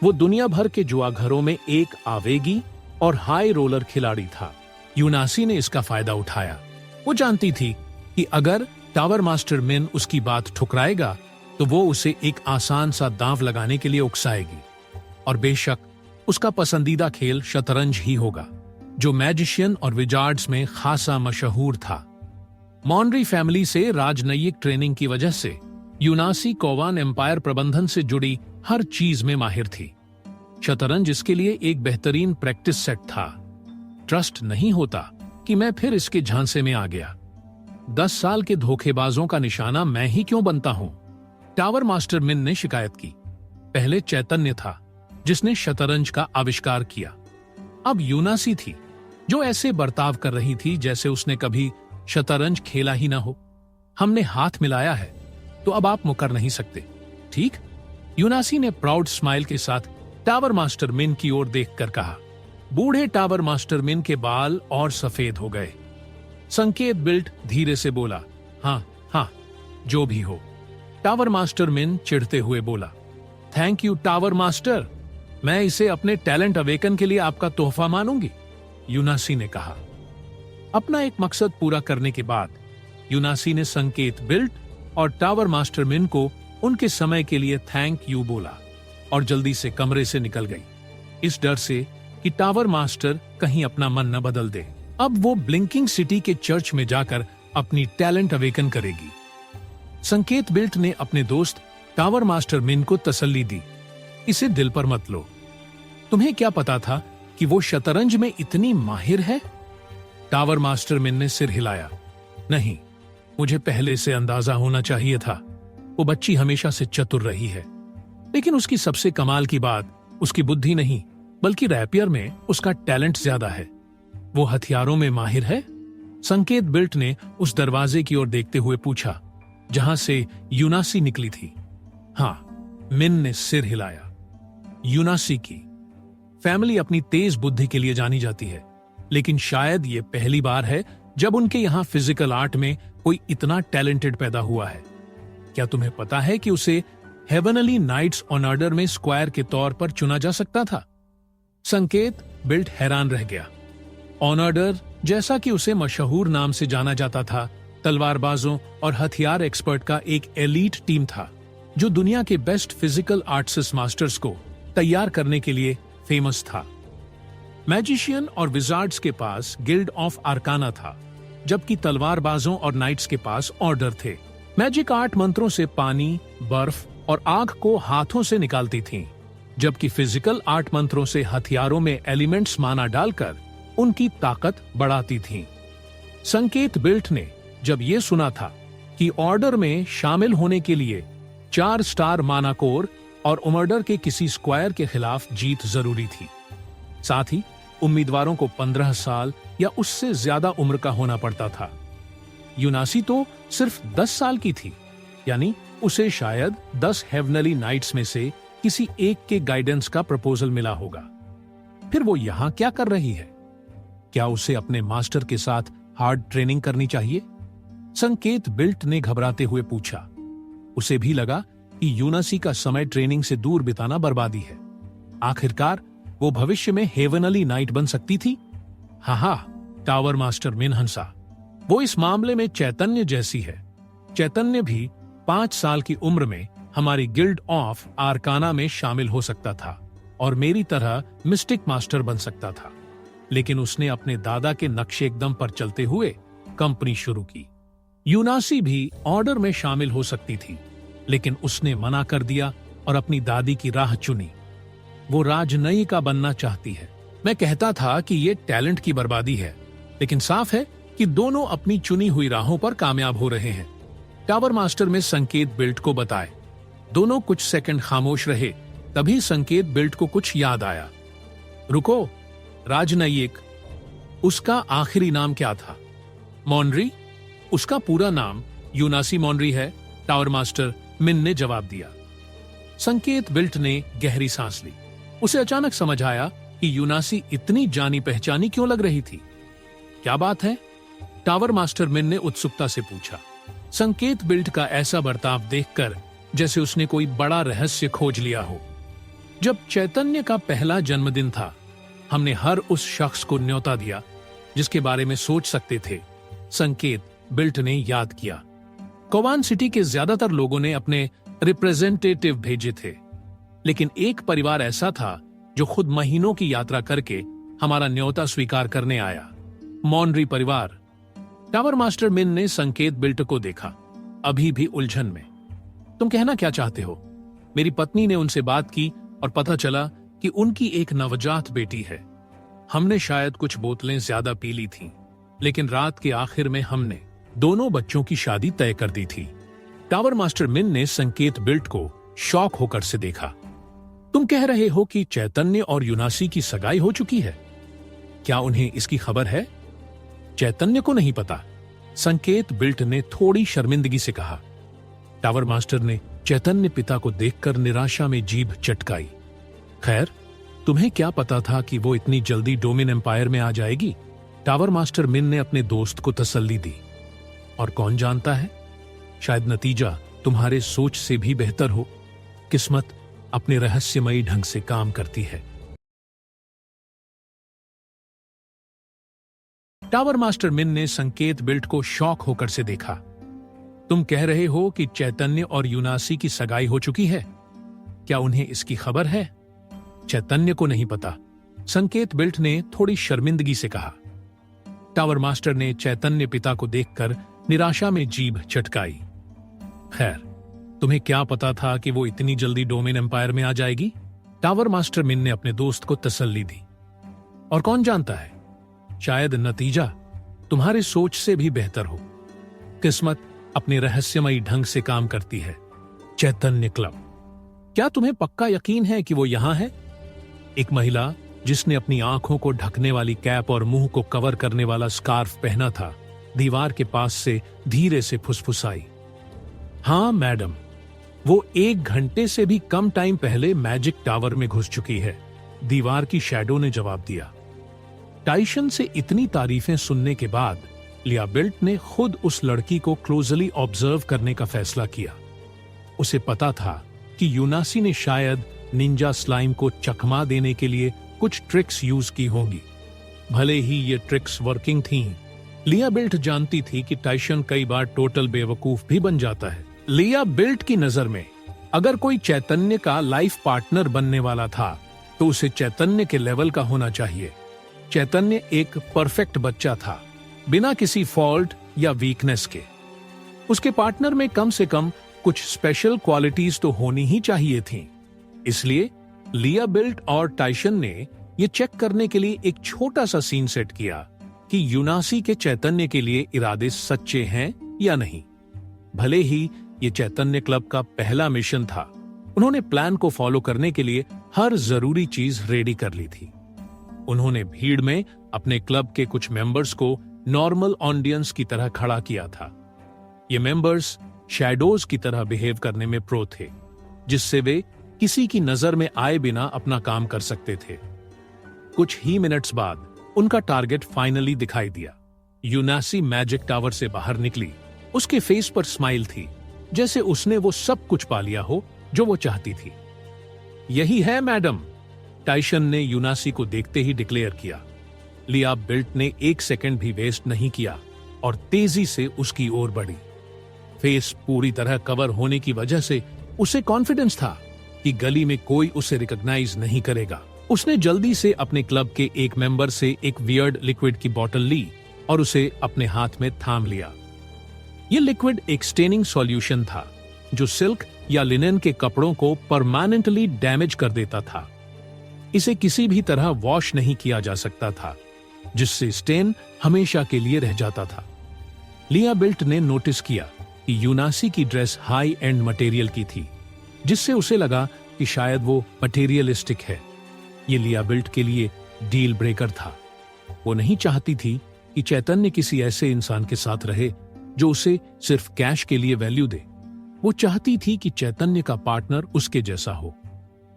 वो दुनिया भर के जुआ घरों में एक आवेगी और हाई रोलर खिलाड़ी था। यूनासी ने इसका फायदा उठाया। वो जानती थी कि अगर टावर मास्टर मिन उसकी बात ठुकराएगा, तो वो उसे एक आसान सा दांव लगाने के लिए उकसाएगी। और बेशक उसका पसंदीदा खेल शतरंज ही होगा, जो मैजिशियन और विजार्ड्स में खासा मशहूर था। मॉनरी फैमिली से राजनयिक ट्रेनिंग की वजह से यूनासी कोवान एम्पायर प्रबंधन से जुड़ी हर चीज में माहिर थी। शतरंज इसके लिए एक बेहतरीन प्रैक्टिस सेट था। ट्रस्ट नहीं होता कि मैं फिर इसके झांसे में आ गया। 10 साल के धोखेबाजों का निशाना मैं ही क्यों बनता हूं? टावर मास्टर मिन ने शिकायत की। पहले चैतन्य था जिसने शतरंज का आविष्कार किया। अब यूनासी थी जो ऐसे बर्ताव कर रही थी जैसे उसने कभी शतरंज खेला ही ना हो। हमने हाथ मिलाया है, तो अब आप मुकर नहीं सकते, ठीक? यूनासी ने प्राउड स्माइल के साथ टावर मास्टर मिन की ओर देखकर कहा। बूढ़े टावर मास्टर मिन के बाल और सफेद हो गए। संकेत बिल्ट धीरे से बोला, हाँ हाँ, जो भी हो। टावर मास्टर मिन चिढ़ते हुए बोला, थैंक यू टावर मास्टर, मैं इसे अपने टैलेंट अवेकन के लिए आपका तोहफा मानूंगी, यूनासी ने कहा। अपना एक मकसद पूरा करने के बाद यूनासी ने संकेत बिल्ट और टावर मास्टर मिन को उनके समय के लिए थैंक यू बोला और जल्दी से कमरे से निकल गई, इस डर से कि टावर मास्टर कहीं अपना मन न बदल दे। अब वो ब्लिंकिंग सिटी के चर्च में जाकर अपनी टैलेंट अवेकन करेगी। संकेत बिल्ट ने अपने दोस्त टावर मास्टर मिन को तसल्ली दी, इसे दिल पर मत लो। तुम्हें क्या पता था कि वो शतरंज में इतनी माहिर है? टावर मास्टर मिन ने सिर हिलाया। नहीं, मुझे पहले से अंदाजा होना चाहिए था। वो बच्ची हमेशा से चतुर रही है, लेकिन उसकी सबसे कमाल की बात उसकी बुद्धि नहीं, बल्कि रैपियर में उसका टैलेंट ज्यादा है। वो हथियारों में माहिर है। संकेत बिल्ट ने उस दरवाजे की ओर देखते हुए पूछा जहां से यूनासी निकली थी। हाँ, मिन ने सिर हिलाया। यूनासी की फैमिली अपनी तेज बुद्धि के लिए जानी जाती है, लेकिन शायद ये पहली बार है जब उनके यहां फिजिकल आर्ट में कोई इतना टैलेंटेड पैदा हुआ है। क्या तुम्हें पता है कि उसे हेवनली नाइट्स ऑन ऑर्डर में स्क्वायर के तौर पर चुना जा सकता था? संकेत बिल्ट हैरान रह गया। ऑन ऑर्डर, जैसा कि उसे मशहूर नाम से जाना जाता था, तलवारबाजों और हथियार एक्सपर्ट का एक एलीट टीम था जो दुनिया के बेस्ट फिजिकल आर्ट्स मास्टर्स को तैयार करने के लिए फेमस था। मैजिशियन और विजार्ड्स के पास गिल्ड ऑफ आर्काना था, जबकि तलवारबाजों और नाइट्स के पास ऑर्डर थे। मैजिक आर्ट मंत्रों से पानी, बर्फ और आग को हाथों से निकालती थीं, जबकि फिजिकल आर्ट मंत्रों से हथियारों में एलिमेंट्स माना डालकर उनकी ताकत बढ़ाती थीं। संकेत बिल्ट ने जब यह सुना था कि ऑर्डर में शामिल होने के लिए 4 स्टार माना कोर और उमर्डर के किसी स्क्वायर के खिलाफ जीत जरूरी थी। साथ ही उम्मीदवारों को 15 साल या उससे ज्यादा उम्र का होना पड़ता था। यूनासी तो सिर्फ 10 साल की थी, यानी उसे शायद 10 हेवनली नाइट्स में से किसी एक के गाइडेंस का प्रपोजल मिला होगा। फिर वो यहां क्या कर रही है? क्या उसे अपने मास्टर के साथ हार्ड ट्रेनिंग करनी चाहिए? संकेत बिल्ट ने घबराते हुए पूछा। उसे भी लगा कि यूनासी का समय ट्रेनिंग से दूर बिताना बर्बादी है। आखिरकार वो भविष्य में हेवनली नाइट बन सकती थी। हाँ, टावर मास्टर मिन हंसा। वो इस मामले में चैतन्य जैसी है। चैतन्य भी 5 साल की उम्र में हमारी गिल्ड ऑफ आर्काना में शामिल हो सकता था और मेरी तरह मिस्टिक मास्टर बन सकता था, लेकिन उसने अपने दादा के नक्शे एकदम पर चलते हुए कंपनी शुरू की। यूनासी भी ऑर्डर में शामिल हो सकती थी, लेकिन उसने मना कर दिया और अपनी दादी की राह चुनी। वो राजनयिका बनना चाहती है। मैं कहता था कि ये टैलेंट की बर्बादी है, लेकिन साफ है कि दोनों अपनी चुनी हुई राहों पर कामयाब हो रहे हैं। टावर मास्टर में संकेत बिल्ट को बताए। दोनों कुछ सेकंड खामोश रहे, तभी संकेत बिल्ट को कुछ याद आया। रुको, राजनयिक, उसका आखिरी नाम क्या था? मॉनरी? उसका पूरा नाम यूनासी मॉनरी है, टावर मास्टर मिन ने जवाब दिया। संकेत बिल्ट ने गहरी सांस ली। उसे अचानक समझ आया कि यूनासी इतनी जानी पहचानी क्यों लग रही थी। क्या बात है? टावर मास्टर मिन ने उत्सुकता से पूछा। संकेत बिल्ट का ऐसा बर्ताव देखकर जैसे उसने कोई बड़ा रहस्य खोज लिया हो। जब चैतन्य का पहला जन्मदिन था, हमने हर उस शख्स को न्योता दिया जिसके बारे में सोच सकते थे। संकेत बिल्ट ने याद किया। कोवान सिटी के ज्यादातर लोगों ने अपने रिप्रेजेंटेटिव भेजे थे, लेकिन एक परिवार ऐसा था जो खुद महीनों की यात्रा करके हमारा न्योता स्वीकार करने आया। मॉनरी परिवार। टावर मास्टर मिन ने संकेत बिल्ट को देखा, अभी भी उलझन में। तुम कहना क्या चाहते हो? मेरी पत्नी ने उनसे बात की और पता चला कि उनकी एक नवजात बेटी है। हमने शायद कुछ बोतलें ज्यादा पी ली थीं, लेकिन रात के आखिर में हमने दोनों बच्चों की शादी तय कर दी थी। टावर मास्टर मिन ने संकेत बिल्ट को शॉक होकर से देखा। तुम कह रहे हो कि चैतन्य और यूनासी की सगाई हो चुकी है? क्या उन्हें इसकी खबर है? चैतन्य को नहीं पता, संकेत बिल्ट ने थोड़ी शर्मिंदगी से कहा। टावर मास्टर ने चैतन्य पिता को देखकर निराशा में जीभ चटकाई। खैर, तुम्हें क्या पता था कि वो इतनी जल्दी डोमिन एम्पायर में आ जाएगी? टावर मास्टर मिन ने अपने दोस्त को तसल्ली दी। और कौन जानता है, शायद नतीजा तुम्हारे सोच से भी बेहतर हो। किस्मत अपने रहस्यमयी ढंग से काम करती है। टावर मास्टर मिन ने संकेत बिल्ट को शॉक होकर से देखा। तुम कह रहे हो कि चैतन्य और यूनासी की सगाई हो चुकी है? क्या उन्हें इसकी खबर है? चैतन्य को नहीं पता, संकेत बिल्ट ने थोड़ी शर्मिंदगी से कहा। टावर मास्टर ने चैतन्य पिता को देखकर निराशा में जीभ चटकाई। खैर, तुम्हें क्या पता था कि वो इतनी जल्दी डोमिन एम्पायर में आ जाएगी? टावर मास्टर मिन ने अपने दोस्त को तसल्ली दी। और कौन जानता है, शायद नतीजा तुम्हारे सोच से भी बेहतर हो। किस्मत अपने रहस्यमयी ढंग से काम करती है। चैतन्य क्लब। क्या तुम्हें पक्का यकीन है कि वो यहां है? एक महिला जिसने अपनी आंखों को ढकने वाली कैप और मुंह को कवर करने वाला स्कार्फ पहना था, दीवार के पास से धीरे से फुसफुसाई, हाँ मैडम, वो 1 घंटे से भी कम टाइम पहले मैजिक टावर में घुस चुकी है। दीवार की शैडो ने जवाब दिया। टाइशन से इतनी तारीफें सुनने के बाद लिया बिल्ट ने खुद उस लड़की को क्लोजली ऑब्जर्व करने का फैसला किया। उसे पता था कि यूनासी ने शायद निंजा स्लाइम को चकमा देने के लिए कुछ ट्रिक्स यूज की होंगी। भले ही ये ट्रिक्स वर्किंग थीं, लिया बिल्ट जानती थी कि टाइशन कई बार टोटल बेवकूफ भी बन जाता है। लिया बिल्ट की नजर में अगर कोई चैतन्य का लाइफ पार्टनर बनने वाला था तो उसे चैतन्य के लेवल का होना चाहिए। चैतन्य एक परफेक्ट बच्चा था, बिना किसी फॉल्ट या वीकनेस के। उसके पार्टनर में कम से कम कुछ स्पेशल क्वालिटीज तो होनी ही चाहिए थीं। इसलिए लिया बिल्ट और टाइशन ने यह चेक करने के लिए एक छोटा सा सीन सेट किया कि यूनासी के चैतन्य के लिए इरादे सच्चे हैं या नहीं। भले ही ये चैतन्य क्लब का पहला मिशन था, उन्होंने प्लान को फॉलो करने के लिए हर जरूरी चीज रेडी कर ली थी। उन्होंने भीड़ में अपने क्लब के कुछ मेंबर्स को नॉर्मल ऑडियंस की तरह खड़ा किया था। ये मेंबर्स शैडोज की तरह बिहेव करने में प्रो थे, जिससे वे किसी की नजर में आए बिना अपना काम कर सकते थे। कुछ ही मिनट्स बाद उनका टारगेट फाइनली दिखाई दिया। यूनासी मैजिक टावर से बाहर निकली। उसके फेस पर स्माइल थी, जैसे उसने वो सब कुछ पा लिया हो जो वो चाहती थी। यही है मैडम, टाइशन ने यूनासी को देखते ही डिक्लेयर किया। लिया बिल्ट ने 1 सेकंड भी वेस्ट नहीं किया और तेजी से उसकी ओर बढ़ी। फेस पूरी तरह कवर होने की वजह से उसे कॉन्फिडेंस था कि गली में कोई उसे रिकॉग्नाइज नहीं करेगा। उसने जल्दी से अपने क्लब के एक मेंबर से एक वियर्ड लिक्विड की बोतल ली और उसे अपने हाथ में थाम लिया। यह लिक्विड एक स्टेनिंग सॉल्यूशन था जो सिल्क या लिनेन के कपड़ों को परमानेंटली डैमेज कर देता था। इसे किसी भी तरह वॉश नहीं किया जा सकता था, जिससे स्टेन हमेशा के लिए रह जाता था। लिया बिल्ट ने नोटिस किया कि यूनासी की ड्रेस हाई एंड मटेरियल की थी, जिससे उसे लगा कि शायद वो मटेरियलिस्टिक है। ये लिया बिल्ट के लिए डील ब्रेकर था। वो नहीं चाहती थी कि चैतन्य किसी ऐसे इंसान के साथ रहे जो उसे सिर्फ कैश के लिए वैल्यू दे। वो चाहती थी कि चैतन्य का पार्टनर उसके जैसा हो।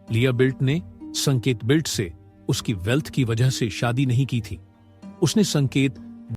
लिया बिल्ट ने संकेत बिल्ट से उसकी वेल्थ की वजह से शादी नहीं की थी। उसने संकेत